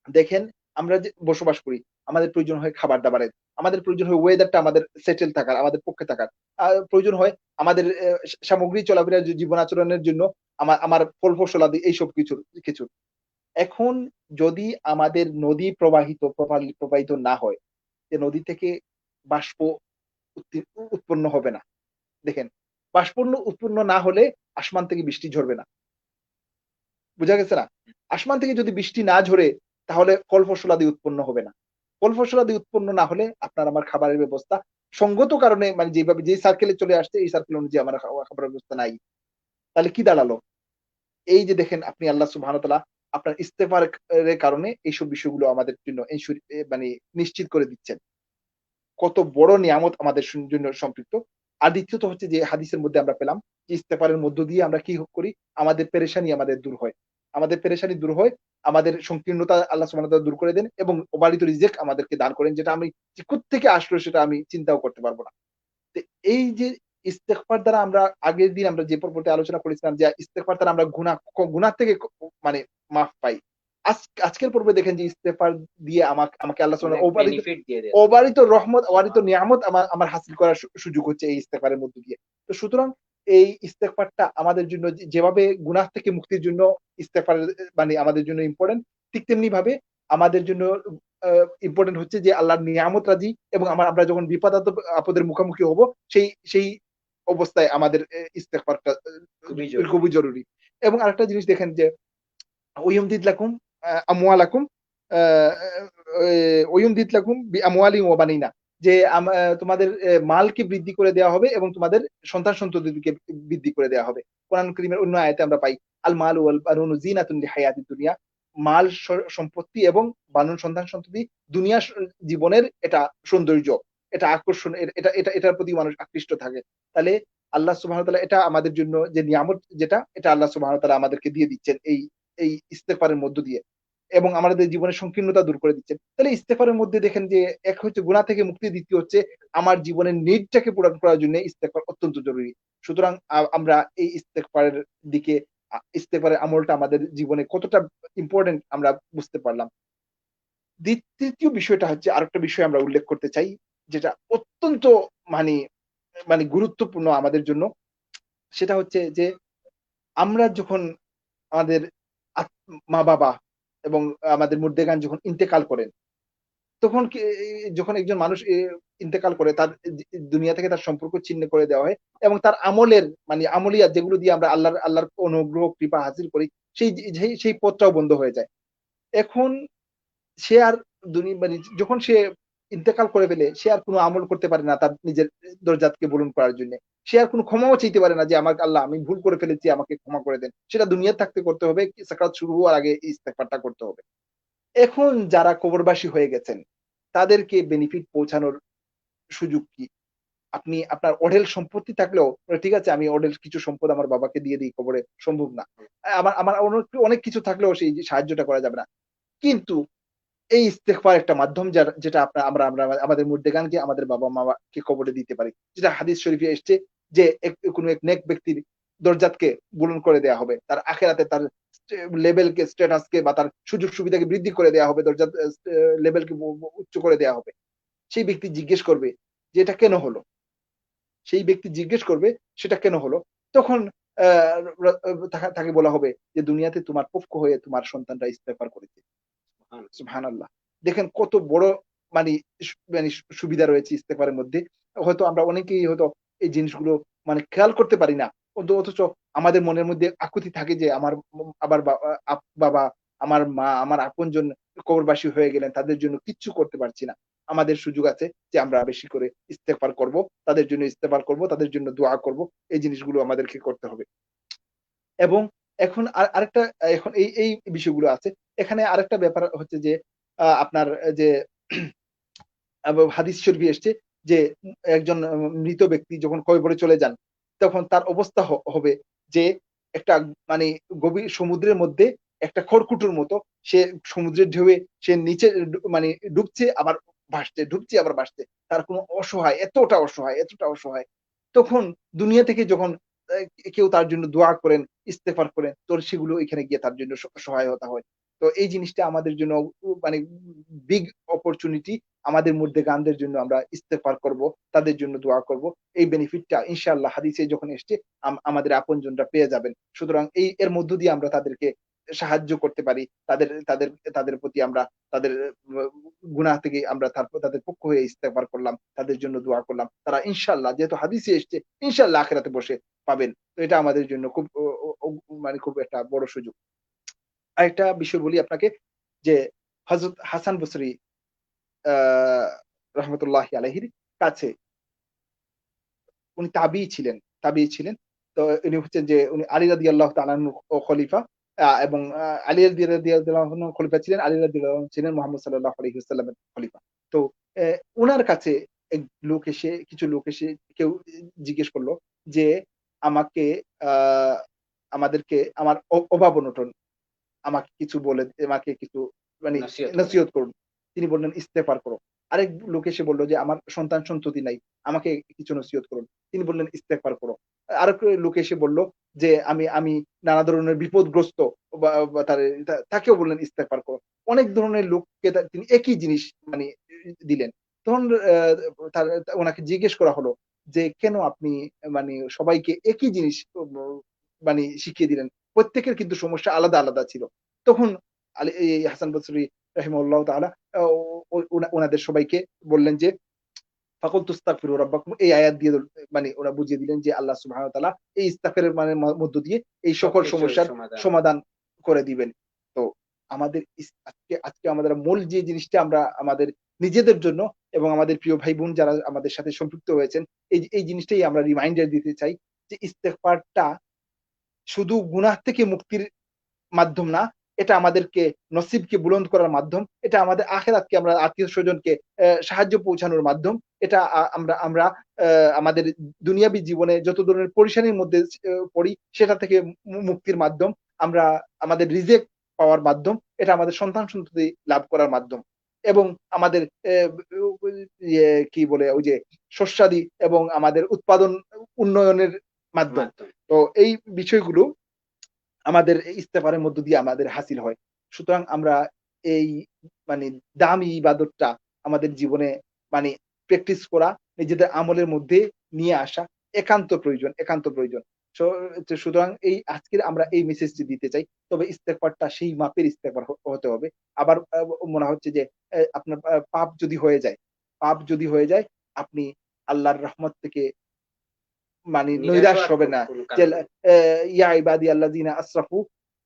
দেখেন, আমরা যে বসবাস করি, আমাদের প্রয়োজন হয় খাবার-দাবারের। আমাদের প্রয়োজন হয় ওয়েদারটা আমাদের সেটেল থাকার, আমাদের পক্ষে থাকার। প্রয়োজন হয় আমাদের সামগ্রিক চলাফেরা, জীবন আচরণের জন্য আমার ফল-ফসলাদি এইসব কিছুর। এখন যদি আমাদের নদী প্রপারলি প্রবাহিত না হয়, যে নদী থেকে বাষ্প উত্তি উৎপন্ন হবে না। দেখেন, বাষ্প উৎপন্ন না হলে আসমান থেকে বৃষ্টি ঝরবে না। বুঝা গেছে না? আসমান থেকে যদি বৃষ্টি না ঝরে, তাহলে ফল-ফসলাদি উৎপন্ন হবে না। ফল-ফসলাদি উৎপন্ন না হলে আপনার আমার খাবারের ব্যবস্থা সঙ্গত কারণে, মানে যেভাবে যেই সার্কেল এ চলে আসছে, এই সার্কেল অনুযায়ী আমার খাবারের ব্যবস্থা নাই। তাহলে কি দাঁড়ালো? এই যে দেখেন, আপনি আল্লাহ সুবহানাহু ওয়া তাআলা আপনার ইস্তেগফার এর কারণে এইসব বিষয়গুলো আমাদের জন্য মানে নিশ্চিত করে দিচ্ছেন। কত বড় নিয়ামত আমাদের জন্য সম্পৃক্ত। আর দ্বিতীয়ত হচ্ছে যে হাদিসের মধ্যে আমরা পেলাম যে ইস্তেগফারের মধ্য দিয়ে আমরা কি করি? আমাদের পেরেশানি আমাদের দূর হয়। আমাদের পেরেশানি দূর হয়, আমাদের সংকীর্ণতা আল্লাহ সুবহানাহু ওয়া তাআলা দূর করে দেন, এবং অবারিত রিজিক আমাদেরকে দান করেন, যেটা আমি যে কোত্থেকে আসলো সেটা আমি চিন্তাও করতে পারব না। তো এই যে ইস্তেগফার দ্বারা আমরা আগের দিন আমরা যে পর্বতে আলোচনা করেছিলাম যে ইস্তেগফার দ্বারা আমরা গুনাহ থেকে মানে মাফ পাই। আজকের পর্বে দেখেন যে ইস্তেগফার দিয়ে আমাকে আল্লাহ অনেক সুবহানাহু বেনিফিট দিয়ে দেন। অবারিত রহমত, অবারিত সুবহানাল্লাহ। নিয়ামত আমার হাসিল করার সুযোগ হচ্ছে এই ইস্তেগফারের মধ্য দিয়ে। তো সুতরাং এই ইস্তেগফারটা আমাদের জন্য যেভাবে গুনাহ থেকে মুক্তির জন্য ইস্তেগফার মানে আমাদের জন্য ইম্পোর্টেন্ট, ঠিক তেমনি ভাবে আমাদের জন্য আ ইম্পোর্টেন্ট হচ্ছে যে আল্লাহর নিয়ামত রাজি, এবং আমরা যখন আপদের মুখোমুখি হব, সেই অবস্থায় আমাদের ইস্তেগফারটা খুবই জরুরি। খুবই জরুরি। এবং আরেকটা জিনিস দেখেন যে ওয়াইউমদিদ লাকুম আমওয়ালাকুম আ ওয়াইউমদিদ লাকুম বিআমওয়ালিন ওয়া বানিনা, যে তোমাদের মালকে বৃদ্ধি করে দেওয়া হবে, এবং তোমাদের সন্তান-সন্ততিকে বৃদ্ধি করে দেওয়া হবে। কোরআন কারীমের অন্য আয়াতে আমরা পাই, আল মাল ওয়াল বানুন জিনাতুন লিহায়াতিদ দুনিয়া। মাল, সম্পত্তি এবং বানুন, সন্তান-সন্ততি দুনিয়ার জীবনের এটা সৌন্দর্য, এটা আকর্ষণ, এটার প্রতি মানুষ আকৃষ্ট থাকে। তাহলে আল্লাহ সুবহানাহু ওয়া তাআলা এটা আমাদের জন্য যে নিয়ামত, যেটা এটা আল্লাহ সুবহানাহু ওয়া তাআলা আমাদেরকে দিয়ে দিচ্ছেন এই ইস্তেগফারের মধ্য দিয়ে, এবং আমাদের জীবনের সংকীর্ণতা দূর করে দিচ্ছেন। তাহলে ইস্তেগফারের মধ্যে দেখেন যে এক হচ্ছে গুনাহ থেকে মুক্তি, দ্বিতীয় হচ্ছে আমার জীবনের নিডটাকে পূরণ করার জন্য ইস্তেগফার অত্যন্ত জরুরি। সুতরাং আমরা এই ইস্তেগফারের দিকে, ইস্তেগফারের আমলটা আমাদের জীবনে কতটা ইম্পোর্টেন্ট আমরা বুঝতে পারলাম। তৃতীয় বিষয়টা হচ্ছে, আরেকটা বিষয় আমরা উল্লেখ করতে চাই, যেটা অত্যন্ত মানে মানে গুরুত্বপূর্ণ আমাদের জন্য। সেটা হচ্ছে যে আমরা যখন আমাদের মা-বাবা এবং আমাদের মুর্দেগান যখন ইন্তেকাল করেন, তখন যখন একজন মানুষ ইন্তেকাল করে, তার দুনিয়া থেকে তার সম্পর্ক ছিন্ন করে দেওয়া হয় এবং তার আমলের মানে আমলিয়াত যেগুলো দিয়ে আমরা আল্লাহর অনুগ্রহ কৃপা হাসিল করি, সেই পথটাও বন্ধ হয়ে যায়। এখন সে আর মানে যখন সে ইন্তেকাল করে ফেলে, সে আর কোন আমল করতে পারে না তার নিজের দরজাতকে পূরণ করার জন্যে। সে আর কোন ক্ষমাও চাইতে পারে না যে, আমাকে আল্লাহ আমি ভুল করে ফেলেছি, আমাকে ক্ষমা করে দেন। সেটা দুনিয়ায় থাকতে করতে হবে, সাকারাত শুরু হওয়ার আগে এই ইস্তেগফারটা করতে হবে। এখন যারা কবরবাসী হয়ে গেছেন, তাদেরকে বেনিফিট পৌঁছানোর সুযোগ কি? আপনি আপনার অঢেল সম্পত্তি থাকলেও ঠিক আছে, আমি অঢেল কিছু সম্পদ আমার বাবাকে দিয়ে দিই কবরে, সম্ভব না। আমার আমার অনেক অনেক কিছু থাকলেও সেই সাহায্যটা করা যাবে না। কিন্তু এই ইস্তেগফার একটা মাধ্যম, যেটা আমরা আমরা আমাদের মুর্দেগানকে আমাদের বাবা-মাকে কবরে দিতে পারি। যেটা হাদিস শরীফে এসছে যে কোন এক নেক ব্যক্তির দরজাতকে বুলন্দ করে দেয়া হবে। তার আখিরাতে তার লেভেলকে, স্ট্যাটাসকে বা তার সুযোগ সুবিধাকে বৃদ্ধি করে দেয়া হবে। দরজাত লেভেলকে উচ্চ করে দেয়া হবে। সেই ব্যক্তি জিজ্ঞেস করবে যে, "এটা কেন হলো?" সেই ব্যক্তি জিজ্ঞেস করবে, "সেটা কেন হলো?" তখন আ র তাকে বলা হবে যে, "দুনিয়াতে তোমার পক্ষ হয়ে তোমার সন্তানরা ইস্তেগফার করেছে।" সুবহানাল্লাহ। দেখেন কত বড় মানি মানে সুবিধা রয়েছে ইস্তেগফারের মধ্যে। হয়তো আমরা অনেকেই হয়তো এই জিনিসগুলো মানে খেয়াল করতে পারি না। অথচ আমাদের মনের মধ্যে আকুতি থাকে যে, আমার আবার বাবা, আমার মা, আমার আপনজন কবরবাসী হয়ে গেলেন। তাদের জন্য কিচ্ছু করতে পারছি না। আমাদের সুযোগ আছে যে আমরা বেশি করে ইস্তেগফার করব। তাদের জন্য ইস্তেগফার করব, তাদের জন্য দোয়া করব। এই জিনিসগুলো আমাদেরকে করতে হবে। এবং এখন আরেকটা, এখন এই বিষয়গুলো আছে। এখানে আরেকটা ব্যাপার হচ্ছে যে, আপনার যে হাদিস শরীফে এসছে যে, একজন মৃত ব্যক্তি যখন কবরে চলে যান, তখন তার অবস্থা হবে যে, একটা মানে গভীর সমুদ্রের মধ্যে একটা খড়কুটোর মতো, সে সমুদ্রের ঢেউয়ে সে নিচে মানে ডুবছে আবার ভাসছে, ডুবছে আবার ভাসছে। তার কোনো অসহায়, এতটা অসহায়, এতটা অসহায়। তখন দুনিয়া থেকে যখন কেউ তার জন্য দোয়া করেন, ইস্তেগফার করেন, তো সেগুলো এখানে গিয়ে তার জন্য সহায়তা হয়। তো এই জিনিসটা আমাদের জন্য মানে বিগ অপরচুনিটি। আমাদের মধ্যে গানদের জন্য আমরা ইস্তেগফার করব, তাদের জন্য দোয়া করব। এই বেনিফিটটা ইনশাআল্লাহ হাদিসে যখন এসছে, আমাদের আপনজনরা পেয়ে যাবেন। সুতরাং এর মধ্য দিয়ে আমরা তাদেরকে সাহায্য করতে পারি। তাদের তাদের তাদের প্রতি আমরা তাদের গুনাহ থেকে আমরা তাদের পক্ষ হয়ে ইস্তেগফার করলাম, তাদের জন্য দোয়া করলাম। তারা ইনশাআল্লাহ, যেহেতু হাদিসে এসছে, ইনশাআল্লাহ আখিরাতে বসে পাবেন। তো এটা আমাদের জন্য খুব ও ও ও মানে খুব একটা বড় সুযোগ। আরেকটা বিষয় বলি আপনাকে যে, হযরত হাসান বসরি আ রহমতুল্লাহি আলাইহির কাছে, উনি তাবিই ছিলেন। তো ইনি হচ্ছেন যে, উনি আলী রাদিয়াল্লাহু তাআলা আনহু খলিফা, এবং আলী রাদিয়াল্লাহু আনহু খলিফা ছিলেন, আলী রাদিয়াল্লাহু আনহু ছিলেন মুহাম্মদ সাল্লাল্লাহু আলাইহি ওয়াসাল্লামের খলিফা। তো উনার কাছে কিছু লোক এসে কেউ জিজ্ঞেস করল যে, আমাকে আ আমাদেরকে আমার অভাব-অনটন, আমাকে কিছু মানে নসিহত করেন। নসিহত করুন। তিনি বললেন, ইস্তেগফার করো। আরেক লোক এসে বলল যে, আমার সন্তান-সন্ততি নাই। আমাকে কিছু নসিহত করুন। তিনি বললেন, ইস্তেগফার করো। আরেক লোক এসে বলল যে, আমি আমি নানা ধরনের বিপদগ্রস্ত, বা তাকেও বললেন, ইস্তেগফার করো। অনেক ধরনের লোককে তিনি একই জিনিস মানে দিলেন। তখন উনাকে জিজ্ঞেস করা হলো যে, কেন আপনি মানে সবাইকে একই জিনিস মানে শিখিয়ে দিলেন? প্রত্যেকের কিন্তু সমস্যা আলাদা, আলাদা ছিল। তখন এই হাসান বসরি রাহিমাহুল্লাহ তাআলা আ ও উনাদের সবাইকে বললেন যে, "ফাকুলতু ইস্তাগফিরু রাব্বাকুম", এই আয়াত দিয়ে মানে ওরা বুঝিয়ে দিলেন যে, আল্লাহ সুবহানাহু ওয়া তাআলা এই ইস্তিগফারের মানে মধ্য দিয়ে এই সকল সবকিছুর সমস্যার সমাধান। সমাধান করে দিবেন। তো আমাদের আজকে আমাদের মূল যে জিনিসটা আমরা আমাদের নিজেদের জন্য এবং আমাদের প্রিয় ভাই-বোন যারা আমাদের সাথে সম্পৃক্ত হয়েছেন, এই জিনিসটাই আমরা রিমাইন্ডার দিতে চাই যে, ইস্তেগফারটা শুধু গুনাহ থেকে মুক্তির মাধ্যম না। এটা আমাদেরকে নসিবকে বুলন্দ করার মাধ্যম। এটা আমাদের আখিরাতকে, আমরা আত্মীয়স্বজনকে সাহায্য পৌঁছানোর মাধ্যম। এটা আমরা আমরা আমাদের দুনিয়াবী জীবনে যত ধরনের পেরেশানির মধ্যে পড়ি, সেটা থেকে মুক্তির মাধ্যম। আমরা আমাদের রিজেক পাওয়ার মাধ্যম। এটা আমাদের সন্তান-সন্ততি লাভ করার মাধ্যম। এবং আমাদের কি বলে, ওই যে শস্যাদি এবং আমাদের উৎপাদন উন্নয়নের মাধ্যম। মাধ্যম। তো এই বিষয়গুলো আমাদের ইস্তেগফারের মধ্য দিয়ে আমাদের হাসিল হয়। সুতরাং আমরা এই মানে দামি ইবাদতটা আমাদের জীবনে মানে প্র্যাকটিস করা, নিজেদের আমলের মধ্যে নিয়ে আসা একান্ত প্রয়োজন, একান্ত প্রয়োজন। সো সুতরাং এই আজকের আমরা এই মেসেজটি দিতে চাই। তবে ইস্তেগফারটা সেই মাপের ইস্তেগফার হতে হবে। আবার মনে হচ্ছে যে আপনার পাপ যদি হয়ে যায়, পাপ যদি হয়ে যায়, আপনি আল্লাহর রহমত থেকে মানে নিরাশ নৈরাশ হওয়ার হবে না। কোনো যে কারণ নেই। ইয়া ইবাদিয়াল্লাযিনা আসরাফু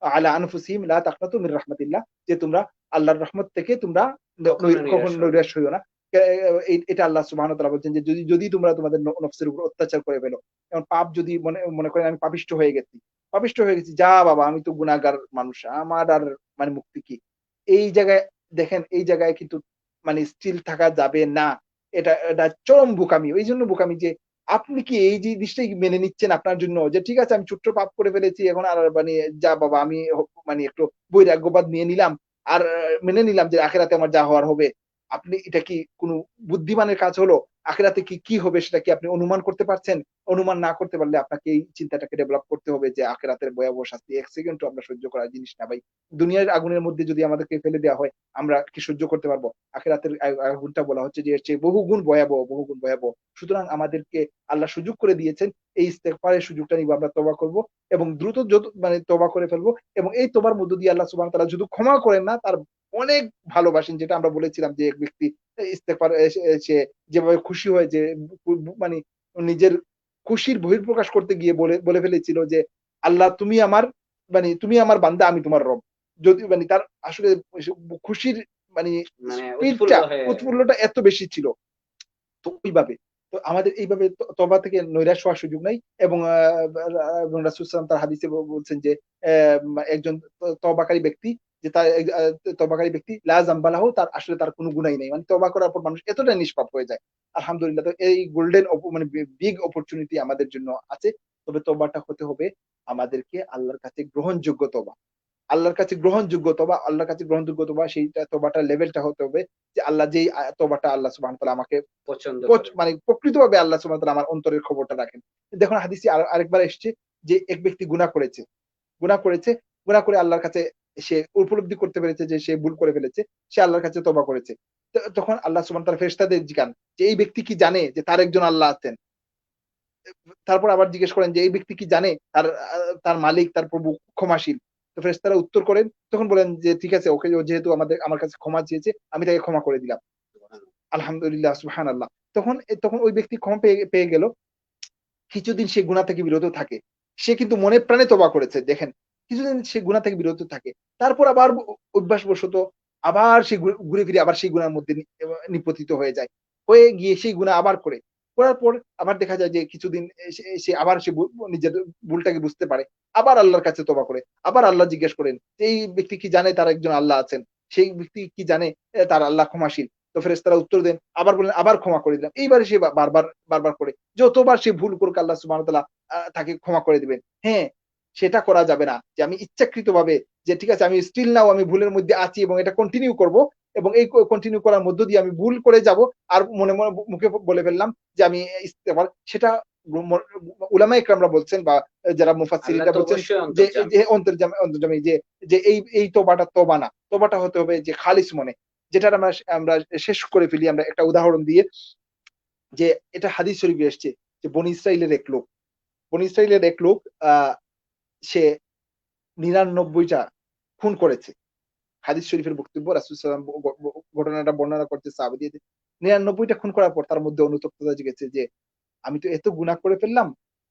আলা আনফুসিহিম লা তাকনাতু মির রাহমাতিল্লাহ, যে তোমরা আল্লাহর রহমত থেকে তোমরা কখনো নিরাশ কখনো হও না। নৈরাশ হইও না। এটা আল্লাহ সুবহানাহু ওয়া তাআলা বলছেন যে যদি তোমরা তোমাদের নফসের উপর অত্যাচার করে ফেলো। যেমন পাপ যদি মনে মনে করেন আমি পাপিষ্ঠ হয়ে গেছি। পাপিষ্ঠ হয়ে গেছি। যা বাবা আমি তো গুনাহগার মানুষ। আমার আর মানে মুক্তি কি? এই জায়গায় দেখেন এই জায়গায় কিন্তু মানে স্টিল থাকা যাবে না। এটা চরম বোকামি। এইজন্য বোকামি যে আপনি কি এই জিনিসটাই মেনে নিচ্ছেন আপনার জন্য? যে ঠিক আছে আমি ছোট্ট পাপ করে ফেলেছি। এখন আর মানে যা বাবা আমি মানে একটু বৈরাগ্যবাদ নিয়ে নিলাম। আর মেনে নিলাম যে আখিরাতে আমার যা হওয়ার হবে। আপনি এটা কি কোন বুদ্ধিমানের কাজ হলো? আখিরাতে কি হবে সেটা কি আপনি অনুমান করতে পারছেন? অনুমান না করতে পারলে আপনাকে এই চিন্তাটাকে ডেভেলপ করতে হবে যে আখিরাতের ভয়াবহ শাস্তি ১ সেকেন্ডও আমরা সহ্য করার জিনিস না ভাই। দুনিয়ার আগুনের মধ্যে যদি আমাদেরকে ফেলে দেওয়া হয়, আমরা কি সহ্য করতে পারব? আখিরাতের আগুনটা বলা হচ্ছে যে এর চেয়ে বহুগুণ ভয়াবহ, বহুগুণ ভয়াবহ। সুতরাং আমাদেরকে আল্লাহ সুযোগ করে দিয়েছেন। এই ইস্তেগফারের সুযোগটা নিব, আমরা তওবা করব এবং দ্রুত মানে তওবা করে ফেলবো এবং এই তওবার মধ্য দিয়ে আল্লাহ সুবহানাহু ওয়া তাআলা শুধু ক্ষমা করেন না, তার অনেক ভালোবাসেন, যেটা আমরা বলেছিলাম যে এক ব্যক্তি ইস্তেগফার সে যেভাবে খুশি হয় যে মানে নিজের খুশির বহিঃপ্রকাশ করতে গিয়ে বলে ফেলেছিল যে, "আল্লাহ তুমি আমার বান্দা, আমি তোমার রব।" যদি মানে তার আসলে খুশির মানে মানে উৎফুল্ল স্পিডটা, হয়ে উৎফুল্লটা এত বেশি ছিল। তো ওইভাবে। তো আমাদের এইভাবে তওবা থেকে নৈরাশ হওয়ার সুযোগ নাই এবং এবং রাসূল সাল্লাল্লাহু তার হাদিসে বলছেন যে একজন তওবাকারী ব্যক্তি, যে তার তওবাকারী ব্যক্তি লা যামবা লাহু, তার আসলে তার কোনো গুনাহই নাই। মানে তওবা করার পর মানুষ এতটাই নিষ্পাপ হয়ে যায়। আলহামদুলিল্লাহ। তো এই গোল্ডেন মানে বিগ অপরচুনিটি আমাদের জন্য আছে। তবে তওবাটা হতে হবে আমাদেরকে আল্লাহর কাছে গ্রহণযোগ্য তওবা। আল্লাহর কাছে গ্রহণযোগ্য তওবা, আল্লাহর কাছে গ্রহণযোগ্য তওবা, সেইটা তওবাটার লেভেলটা হতে হবে যে আল্লাহ যেই তওবাটা আল্লাহ সুবহানাহু ওয়া তাআলা আমাকে পছন্দ করেন। মানে প্রকৃতভাবে আল্লাহ সুবহানাহু ওয়া তাআলা আমার অন্তরের খবরটা রাখেন। দেখুন হাদিসে আরেকবার এসছে যে এক ব্যক্তি গুনাহ করেছে। গুনাহ করেছে, গুনাহ করে আল্লাহর কাছে সে উপলব্ধি করতে পেরেছে যে সে ভুল করে ফেলেছে। সে আল্লাহর কাছে তওবা করেছে। তখন আল্লাহ সুবহানাহু ওয়া তাআলা ফেরেশতাদের জিগান যে এই ব্যক্তি কি জানে যে তার একজন আল্লাহ আছেন? তারপর আবার জিজ্ঞেস করেন যে এই ব্যক্তি কি জানে তার মালিক, তার প্রভু ক্ষমাশীল? তো ফেরেশতারা উত্তর করেন, তখন বলেন যে ঠিক আছে, ওকে ও যেহেতু আমার কাছে ক্ষমা চেয়েছে, আমি তাকে ক্ষমা করে দিলাম। সুবহানাল্লাহ। আলহামদুলিল্লাহ, সুবহানাল্লাহ। তখন ওই ব্যক্তি ক্ষমা পেয়ে গেল। কিছুদিন সে গুনাহ থেকে বিরত থাকে। সে কিন্তু মনে প্রাণে তওবা করেছে। দেখেন, কিছুদিন সে গুনাহ থেকে বিরত থাকে। তারপর আবার অভ্যাসবশত আবার সে ঘুরে ফিরে আবার সেই গুনার মধ্যে নিপতিত হয়ে যায়। হয়ে গিয়ে সেই গুনাহ আবার করে। করার পর আবার দেখা যায় যে কিছুদিন সে আবার সে নিজের ভুলটাকে বুঝতে পারে। আবার আল্লাহর কাছে তওবা করে। আবার আল্লাহ জিজ্ঞেস করেন যে, "এই ব্যক্তি কি জানে তার একজন আল্লাহ আছেন? সেই ব্যক্তি কি জানে তার আল্লাহ ক্ষমাশীল?" তো ফেরেশতারা উত্তর দেন। আবার বললেন, "আবার ক্ষমা করে দিলাম।" এইবারে সে বারবার করে। যতবার সে ভুল করুক আল্লাহ সুবহানাহু ওয়া তাআলা তাকে ক্ষমা করে দিবেন। হ্যাঁ, সেটা করা যাবে না। যে আমি ইচ্ছাকৃতভাবে যে ঠিক আছে আমি স্টিল নাও আমি ভুলের মধ্যে আছি এবং এটা কন্টিনিউ করব এবং এই কন্টিনিউ করার মধ্য দিয়ে আমি ভুল করে যাব। আর মনে মুখে বলে ফেললাম যে আমি ইস্তেগফার, সেটা ম উলামায়ে ইকরামরা বলছেন বা যারা আল্লাহ মুফাসসিরিনরা তো বলছেন অবশ্যই যে অন্তর্যামী। যে অন্তর্জামী যে এই তওবাটা তওবা না। তওবাটা হতে হবে যে খালিস মনে। যেটার আমরা আমরা শেষ করে ফেলি আমরা একটা উদাহরণ দিয়ে, যে এটা হাদিস শরীফে এসছে যে বনী ইসরাইলের এক লোক, বনী ইসরাইলের এক লোক আ সে ৯৯ টা খুন করেছে। হাদিস শরীফের বক্তব্য, রাসূল সাল্লাল্লাহু আলাইহি ওয়াসাল্লাম ঘটনাটা বর্ণনা করছে সাহাবীদের। ৯৯ টা খুন করার পর তার মধ্যে অনুতপ্ততা জেগেছে যে আমি তো এত গুনাহ করে ফেললাম।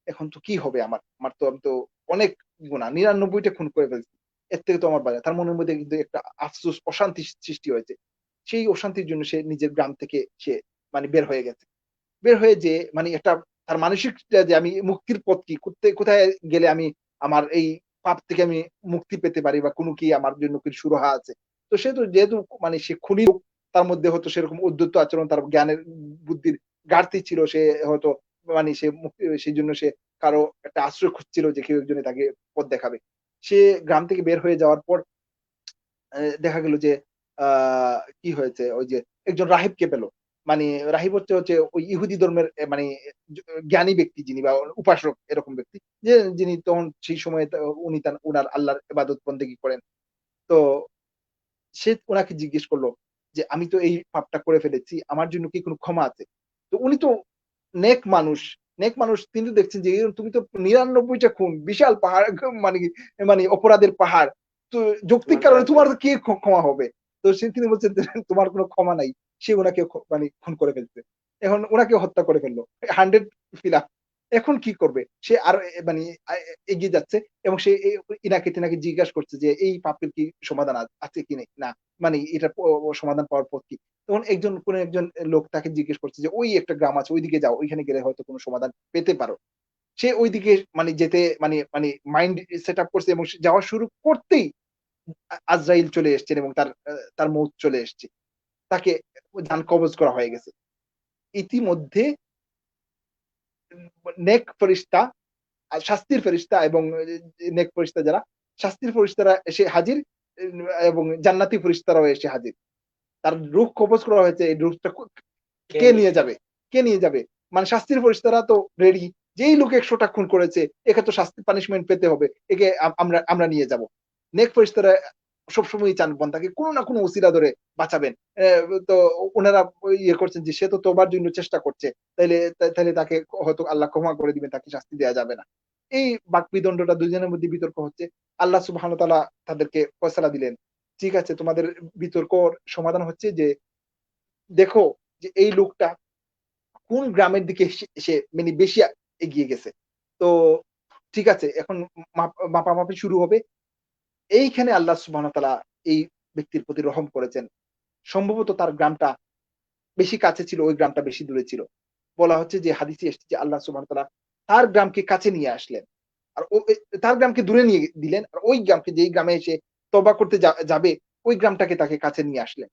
এখন তো কি হবে আমার? আমি তো অনেক গুনাহ। ৯৯ টা খুন করে ফেলছি। এর থেকে তো আমার তার মনের মধ্যে কিন্তু একটা আফসোস, অশান্তি সৃষ্টি হয়েছে। সেই অশান্তির জন্য সে নিজের গ্রাম থেকে সে মানে বের হয়ে গেছে। বের হয়ে যেয়ে মানে একটা তার মানসিক যে আমি মুক্তির পথ কি? কোথায় গেলে আমি আমার এই পাপ থেকে আমি মুক্তি পেতে পারি বা কোনো কি আমার জন্য কি সুরাহা আছে? তো সে তো যেহেতু মানে সে খুনি লোক, তার মধ্যে হয়তো সেরকম উদ্ধত আচরণ, তার জ্ঞানের বুদ্ধির ঘাটতি ছিল। সে হয়তো মানে সে সেজন্য সে কারো একটা আশ্রয় খুঁজছিল যে কেউ একজনে তাকে পথ দেখাবে। সে গ্রাম থেকে বের হয়ে যাওয়ার পর দেখা গেল যে আ কি হয়েছে? ওই যে একজন রাহিবকে পেল। মানে রাহিব হচ্ছে ওই ইহুদি ধর্মের মানে জ জ্ঞানী ব্যক্তি যিনি বা উপাসক এরকম ব্যক্তি। যিনি তখন সেই সময়ে উনি উনার আল্লাহর ইবাদত বন্দেগী করেন। তো সে ওনাকে জিজ্ঞেস করলো যে আমি তো এই পাপটা করে ফেলেছি, আমার জন্য কি কোনো ক্ষমা আছে? তো উনি তো নেক মানুষ, নেক মানুষ তিনি তো দেখছেন যে তুমি তো ৯৯ টা খুন, বিশাল পাহাড় মানে মানে অপরাধের পাহাড়। তো যৌক্তিক তোমার কারণে দ্বারা তোমার কি ক্ষমা হবে? তো তিনি বলছেন যে তোমার কোনো ক্ষমা নাই। সে উনাকে মানে খুন করে ফেলছে। এখন উনাকে হত্যা করে ফেলল। 100 খিলাফ। এখন কি করবে? সে আরো মানে আ এগিয়ে যাচ্ছে এবং সে ইনাকে-টিনাকে জিজ্ঞাসা করছে যে এই পাপের কি সমাধান আছে কি না? মানে এটার সমাধান পাওয়ার পথ কি? তখন কোন একজন লোক তাকে জিজ্ঞেস করছে যে, "ওই একটা গ্রাম আছে, ঐদিকে যাও। ঐখানে গেলে হয়তো কোন সমাধান পেতে পারো।" সে ঐদিকে মানে যেতে মানে মানে মাইন্ড সেট আপ করছে এবং সে যাওয়া শুরু করতেই আজরাইল চলে এসছেন এবং তার মউত চলে এসছে। তাকে জান কবজ করা হয়ে গেছে। ইতিমধ্যে নেক ফেরেশতা শাস্তির ফেরেশতা এবং নেক ফেরেশতা যারা, শাস্তির ফেরেশতারা এসে হাজির এবং জান্নাতি ফেরেশতারাও এসে হাজির। তার রূহ কবজ করা হয়েছে। এই রূহটা কে কে নিয়ে নিবে? যাবে? কে নিয়ে যাবে? মানে শাস্তির ফেরেশতারা তো রেডি। যেই লোক ১০০ টা খুন করেছে, একে তো শাস্তি পানিশমেন্ট পেতে হবে। একে আমরা আমরা নিয়ে যাবো। নেক ফেরেশতারা সবসময়ই চান বান্দাকে কোন না কোন ওসিলা ধরে বাঁচাবেন। তো উনারা ইয়ে করছেন যে সে তো তওবার জন্য চেষ্টা করছে। তাইলে তাকে হয়তো আল্লাহ ক্ষমা করে দিবেন, তাকে শাস্তি দেয়া যাবে না। এই বাকবিতণ্ডটা ২ জনের মধ্যে বিতর্ক হচ্ছে। আল্লাহ সুবহানাহু ওয়া তাআলা তাদেরকে ফয়সালা দিলেন। ঠিক আছে, তোমাদের বিতর্কর সমাধান হচ্ছে যে দেখো যে এই লোকটা কোন গ্রামের দিকে সে মানে বেশি এগিয়ে গেছে। তো ঠিক আছে, এখন মাপামাপি শুরু হবে। এইখানে আল্লাহ সুবহানাহু ওয়া তাআলা এই ব্যক্তির প্রতি রহম করেছেন। সম্ভবত তার গ্রামটা বেশি কাছে ছিল, ওই গ্রামটা বেশি দূরে ছিল। বলা হচ্ছে যে হাদিসে এসেছে যে আল্লাহ সুবহানাহু ওয়া তাআলা তার গ্রামকে কাছে নিয়ে আসলেন। আর তার গ্রামকে দূরে নিয়ে দিলেন। আর ওই গ্রামকে যেই গ্রামে এসে তওবা করতে যাবে, ওই গ্রামটাকে তাকে কাছে নিয়ে আসলেন।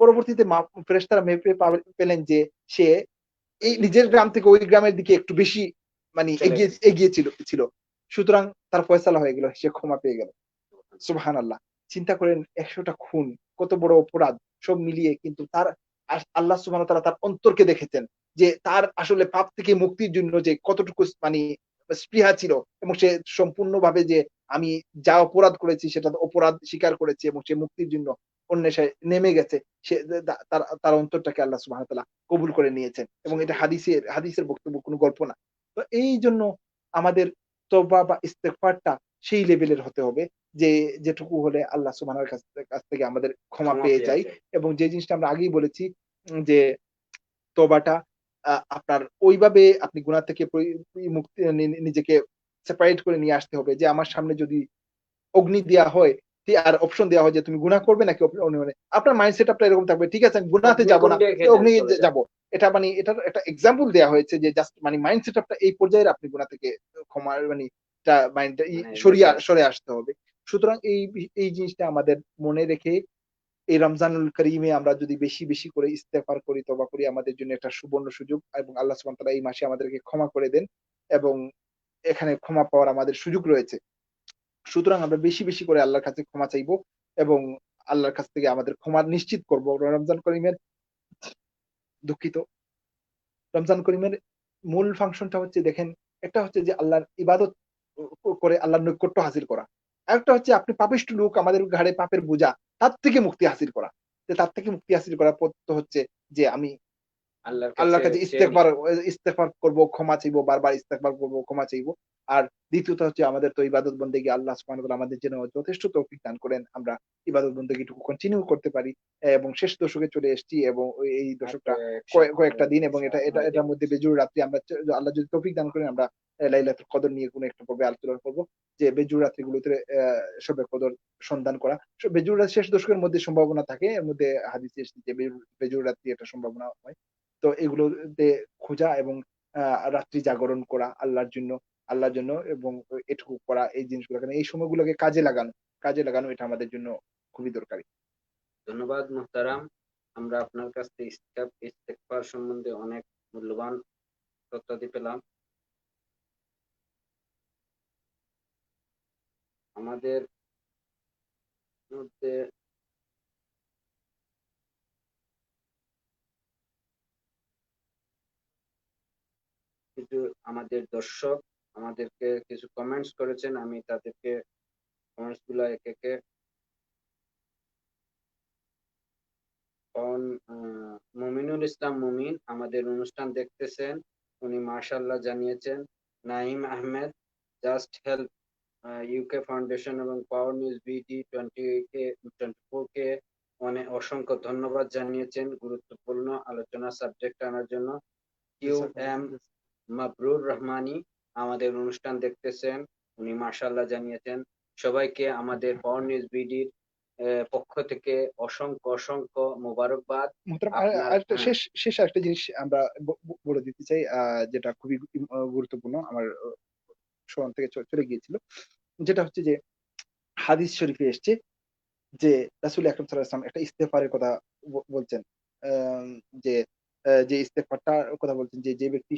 পরবর্তীতে ফেরেশতারা মেপে পেলেন যে সে এই নিজের গ্রাম থেকে ওই গ্রামের দিকে একটু বেশি মানে চলে এগিয়ে গেছে। এগিয়ে ছিল। সুতরাং তার ফয়সালা হয়ে গেল। সে ক্ষমা পেয়ে গেল। সুবহানাল্লাহ। চিন্তা করেন ১০০ টা খুন, কত বড় অপরাধ সব মিলিয়ে কিন্তু তার আল্লাহ সুবহানাহু ওয়া তাআলা তার অন্তরকে দেখেছেন। যে তার আসলে পাপ থেকে মুক্তির জন্য যে কতটুকু মানে স্পৃহা ছিল এবং সে সম্পূর্ণভাবে যে আমি যা অপরাধ করেছি সেটা অপরাধ স্বীকার করেছে এবং সে মুক্তির জন্য অন্বেষায় নেমে গেছে। সে তার অন্তরটাকে আল্লাহ সুবহানাহু ওয়া তাআলা কবুল করে নিয়েছেন। এবং এটা হাদিসের বক্তব্য, কোন গল্প না। তো এইজন্য আমাদের তওবা বা ইস্তেগফারটা সেই লেভেলের হতে হবে যে যেটুকু হলে আল্লাহ সুবহানাহু কাছ থেকে আমাদের ক্ষমা ক্ষমা পেয়ে পেয়ে যাই যায়। এবং যে জিনিসটা আমরা আগেই বলেছি যে তওবাটা আপনার ওইভাবে আপনি গুনাহ থেকে মুক্তি নিজেকে সেপারেট করে নিয়ে আসতে হবে যে আমার সামনে যদি অগ্নি দেয়া হয় আর অপশন দেয়া হয় যে তুমি গুনাহ করবে নাকি আপনার মাইন্ডসেট আপনার এরকম থাকবে। ঠিক আছে আমি গুনাহতে যাব না। অগ্নিকুণ্ডে অগ্নি চলে যাবে। যাব। এটা মানে এটার একটা এক্সাম্পল দেয়া হয়েছে যে জাস্ট মানে মাইন্ডসেট আপটা এই পর্যায়ের আপনি গুনাহ থেকে ক্ষমা মানে মাইন্ডটা মানে বেঁচে আসবে। সরে আসতে হবে। সুতরাং এই জিনিসটা আমাদের মনে রেখে এই রমজানুল করিমে আমরা যদি বেশি, বেশি করে ইস্তেগফার করি, তওবা করি আমাদের জন্য একটা সুবর্ণ সুযোগ এবং আল্লাহ সুবহানাহু ওয়া তাআলা এই মাসে আমাদেরকে ক্ষমা করে দেন এবং এখানে ক্ষমা পাওয়ার আমাদের সুযোগ রয়েছে। সুতরাং আমরা বেশি, বেশি করে আল্লাহর কাছে ক্ষমা চাইবো এবং আল্লাহর কাছ থেকে আমাদের ক্ষমা নিশ্চিত করব। রমজান করিমের দুঃখিত। রমজান করিমের মূল ফাংশনটা হচ্ছে দেখেন, একটা হচ্ছে যে আল্লাহর ইবাদত করে আল্লাহর নৈকট্য হাসিল করা। আরেকটা হচ্ছে আপনি পাপিষ্ঠ লোক, আমাদের ঘাড়ে পাপের বোঝা, তার থেকে মুক্তি হাসিল করা। তার থেকে মুক্তি হাসিল করার পথ তো হচ্ছে যে আমি আল্লাহর কাছে আল্লাহর কাছে চেয়ে নিব। ইস্তেগফার করব, ক্ষমা চাইবো, বারবার ইস্তেগফার করব, ক্ষমা চাইবো। আর দ্বিতীয়ত হচ্ছে আমাদের তো ইবাদত বন্দেগী আল্লাহ সুবহানাহু ওয়া তাআলা আমাদের জন্য যথেষ্ট তৌফিক দান করেন। আমরা ইবাদত বন্দেগীটুকু কন্টিনিউ করতে পারি এবং শেষ দশকে চলে এসেছি এবং এই আর দশকটা কয়েক সপ্তাহ কয়েকটা দিন এবং সময় এটার দেবে। মধ্যে বেজুড় রাত্রি আমরা আল্লাহ যদি তৌফিক দান করেন আমরা লাইলাতুল কদর নিয়ে কোনো একটা পর্বে আলোচনা করব। যে বেজুড় রাত্রিগুলোতে শবে কদর সন্ধান করা। বেজুড় রাত শেষ দশকের মধ্যে সম্ভাবনা থাকে। এর মধ্যে হাদিসে এসেছে যে বেজুড় রাত্রি একটা সম্ভাবনা হয়। তো এগুলোতে খোঁজা এবং আ রাত্রি জাগরণ করা আল্লাহর জন্য এবং এটুকু করা এই জিনিসগুলো এই সময়গুলোকে কাজে লাগানো এটা আমাদের জন্য খুবই দরকারি। ধন্যবাদ মুহতারাম। আমরা আপনার কাছ থেকে ইস্তেগফার সম্বন্ধে অনেক মূল্যবান তথ্যাদি পেলাম। আমাদের মধ্যে কিছু আমাদের দর্শক আমাদেরকে কিছু কমেন্টস করেছেন। আমি তাদেরকে কমেন্টস গুলা একে একে এখন মুমিনুল ইসলাম মুমিন আমাদের অনুষ্ঠান দেখতেছেন, উনি মাশাআল্লাহ জানিয়েছেন। Naim Ahmed, just help UK foundation এবং পাওয়ার নিউজ বিডি 24 কে অনেক অসংখ্য ধন্যবাদ জানিয়েছেন গুরুত্বপূর্ণ আলোচনা সাবজেক্ট আনার জন্য। কিউ এম মাবরুর রহমানি আমাদের অনুষ্ঠান দেখতেছেন, উনি মাশাআল্লাহ জানিয়েছেন। সবাইকে আমাদের পাওয়ার নিউজ বিডির পক্ষ থেকে অসংখ্য অসংখ্য মোবারকবাদ। মোহতারাম, আপনার আরেকটা শেষ শেষ আরেকটা জিনিস আমরা বলে দিতে চাই, যেটা খুবই গুরুত্বপূর্ণ, আমার স্মরণ থেকে চলে গিয়েছিল। যেটা হচ্ছে যে হাদিস শরীফে এসছে যে রাসূল আকরাম সাল্লাল্লাহু আলাইহি ওয়াসাল্লাম একটা ইস্তেগফারের কথা বলছেন। আম যে যে ইস্তেগফারটার কথা বলছেন যে, যে ব্যক্তি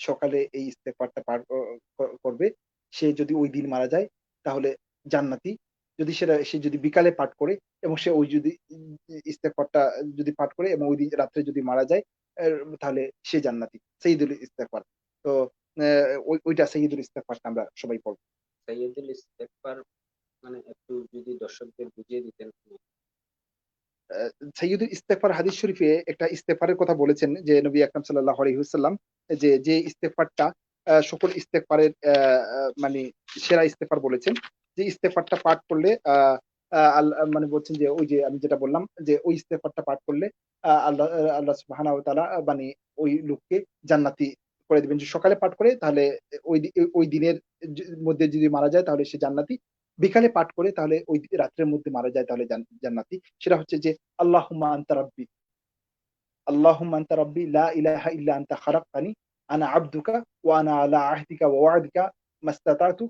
সকালে এই ইস্তেগফারটা পাঠ করবে, সে যদি ওই দিন মারা যায় তাহলে জান্নাতি। যদি সে যদি বিকালে পাঠ করে এবং সে ওই যদি ইস্তেগফারটা যদি পাঠ করে এবং ওই দিন রাত্রে যদি মারা যায়, এর তাহলে সে জান্নাতি। সাইয়্যিদুল ইস্তেগফার। তো অ্যা ওইটা সাইয়্যিদুল ইস্তেগফারটা আমরা সবাই পড়ব। সাইয়্যিদুল ইস্তেগফার মানে একটু যদি দর্শকদের বুঝিয়ে দিতেন। আ সাইয়্যিদুল ইস্তেগফার হাদিস শরীফে একটা ইস্তেগফারের কথা বলেছেন যে নবী আকরাম সাল্লাল্লাহু আলাইহি ওয়াসাল্লাম, যে ইস্তেগফারটা সকল ইস্তেগফারের মানে সেরা ইস্তেগফার বলেছেন। যে ইস্তেগফারটা পাঠ করলে আ আ মানে বলছেন যে ওই যে আমি যেটা বললাম যে ওই ইস্তেগফারটা পাঠ করলে আল্লাহ সুবহানাহু ওয়া তাআলা মানে ওই লোককে জান্নাতি করে দিবেন। যে সকালে পাঠ করে তাহলে ওই দিনের মধ্যে যদি মারা যায় তাহলে সে জান্নাতি। বিকালে পাঠ করে তাহলে ওই রাত্রের মধ্যে মারা যায় তাহলে জান্নাতি। সেটা হচ্ছে যে আল্লাহুম্মা আনতা রাব্বি, আল্লাহুম্মা আনতা রাব্বি লা ইলাহা ইল্লা আনতা খালাকতানি আনা আবদুকা ওয়া আনা আলা আহদিকা ওয়া ওয়া'দিকা মাস্তাতা'তু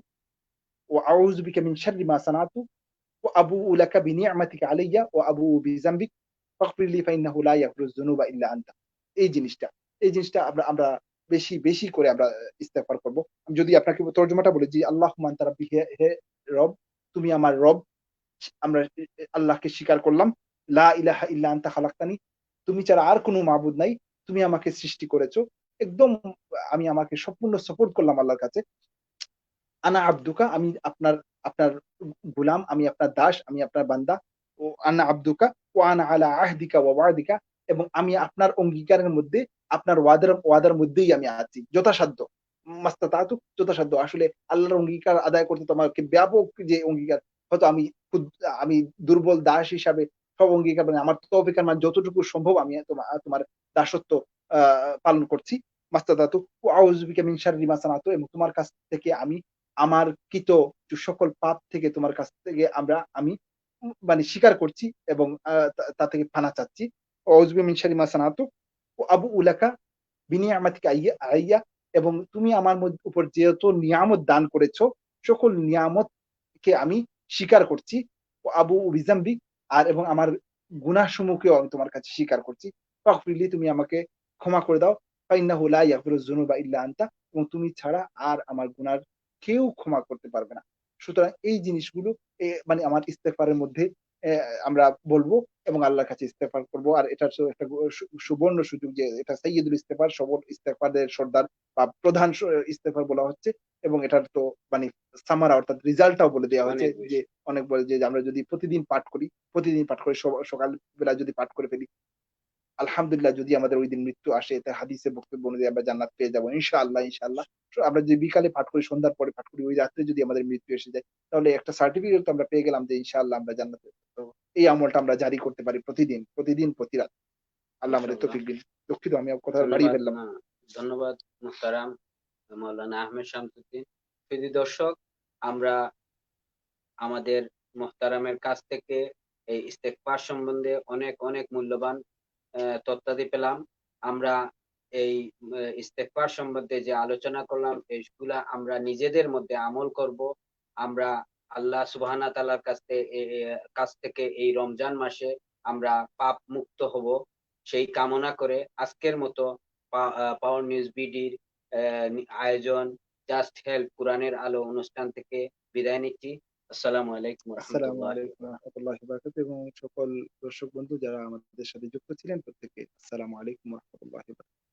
ওয়া আউযু বিকা মিন শাররি মা সানা'তু ওয়া আবুউ লাকা বিনি'মাতিকা আলাইয়া ওয়া আবুউ বিযামবি ফাগফির লি ফাইন্নাহু লা ইয়াগফিরুয যুনুবা ইল্লা আনতা। এই জিনিসটা, এই জিনিসটা আমরা আমরা বেশি করে আমরা ইস্তেগফার করব। যদি আপনাকে তর্জমাটা বলি যে আল্লাহুম্মা আনতা রাব্বি, হে রব, তুমি আমার রব। আমরা আল্লাহকে স্বীকার করলাম। লা ইলাহা ইল্লা আনতা খালাকতানি। তুমি ছাড়া আর কোন মাবুদ নাই। তুমি আমাকে সৃষ্টি করেছো। একদম আমি আমাকে সম্পূর্ণ সাপোর্ট করলাম আল্লাহর কাছে। আনা আবদুকা, আমি আপনার আপনার গোলাম, আমি আপনার দাস, আমি আপনার বান্দা। ও আনা আবদুকা ওয়া আনা আলা আহদিকা ওয়া ওয়াদিকা, এবং আমি আপনার অঙ্গীকারের মধ্যে, আপনার ওয়াদার মধ্যেই আমি আছি যথাসাধ্য। মাস্তাতাতু, যথাসাধ্য। আসলে আল্লাহর অঙ্গীকার আদায় করতে তো আমাকে ব্যাপক যে অঙ্গীকার, হয়তো আমি দুর্বল দাস হিসাবে সব অঙ্গীকার মানে আমার তৌফিকের মানে যতটুকু সম্ভব আমি তোমার দাসত্ব আ পালন করছি। মাস্তাতাতু ওয়া আউযু বিকা মিন শাররি মা সানাতু, এবং তোমার কাছ থেকে আমি আমার কৃত সকল পাপ থেকে তোমার কাছ থেকে আমি মানে স্বীকার করছি এবং তা থেকে পানা চাচ্ছি। আউযু বিকা মিন শাররি মা সানাতু ওয়া আবুউ লাকা বিনিআমাতিকা আলাইয়া, এবং তুমি আমার উপর যেহেতু নিয়ামত দান করেছো, সকল নিয়ামতকে আমি স্বীকার করছি। ও আবু বিজাম্বি, এবং আমার গুনাহসমূহকেও আমি তোমার কাছে স্বীকার করছি। ফাগফিরলি, তুমি আমাকে ক্ষমা করে দাও। ফাইন্নাহু লা ইয়াগফিরুয যুনুবা ইল্লা আনতা, এবং তুমি ছাড়া আর আমার গুনার কেউ ক্ষমা করতে পারবে না। সুতরাং এই জিনিসগুলো মানে আমার ইস্তেগফারের মধ্যে এ আমরা বলবো এবং আল্লাহর কাছে ইস্তেগফার করব। আর এটার একটা সুবর্ণ সুযোগ যে এটা সাইয়্যিদুল ইস্তেগফার, সবল ইস্তেগফারের সর্দার বা প্রধান ইস্তেগফার বলা হচ্ছে, এবং এটার তো মানে সামারা অর্থাৎ রেজাল্টটাও বলে দেওয়া হয়েছে অনেক যে বেশি। অনেক বলে যে আমরা যদি প্রতিদিন পাঠ করে সকাল বেলা যদি পাঠ করে ফেলি, আলহামদুলিল্লাহ, যদি আমাদের ঐদিন মৃত্যু আসে, এতে হাদিসে বক্তব্য অনুযায়ী আমরা জান্নাত পেয়ে যাবো ইনশাআল্লাহ, ইনশাআল্লাহ। আমরা যদি বিকালে পাঠ করি, সন্ধ্যার পরে পাঠ করি, ওই রাত্রে যদি আমাদের মৃত্যু এসে যায়, তাহলে একটা সার্টিফিকেট তো আমরা পেয়ে গেলাম যে ইনশাআল্লাহ আমরা জান্নাতে। তো এই আমলটা আমরা জারি করতে পারি প্রতিদিন প্রতি রাত। আল্লাহ আমাদের মাশাআল্লাহ। তৌফিক দিন। দুঃখিত, আমি কথা বাড়িয়ে ধন্যবাদ। ফেললাম। না, ধন্যবাদ মুহতারাম মাওলানা আহমেদ শামসুদ্দিন। প্রিয় দর্শক, আমরা আমাদের মুহতারামের কাছ থেকে এই ইস্তেগফার সম্বন্ধে অনেক অনেক মূল্যবান তথ্যাদি পেলাম। আমরা এই ইস্তেগফার সম্বন্ধে যে আলোচনা করলাম, এইগুলা আমরা নিজেদের মধ্যে আমল করব। আমরা আল্লাহ সুবহানাহু ওয়া তাআলার কাছ থেকে এই রমজান মাসে আমরা পাপ মুক্ত হব, সেই কামনা করে আজকের মতো পাওয়ার নিউজ বিডির আয়োজন জাস্ট হেল্প কোরআনের আলো অনুষ্ঠান থেকে বিদায় নিচ্ছি। আসসালামু আলাইকুম ওয়া আসসালামু রাহমাতুল্লাহি ওয়া আলাইকুম ওয়া রাহমাতুল্লাহি ওয়া বারাকাতুহু, এবং সকল দর্শক বন্ধু যারা আমাদের সাথে যুক্ত ছিলেন প্রত্যেককে আসসালামু আলাইকুম ওয়া রাহমাতুল্লাহি ওয়া বারাকাতুহু।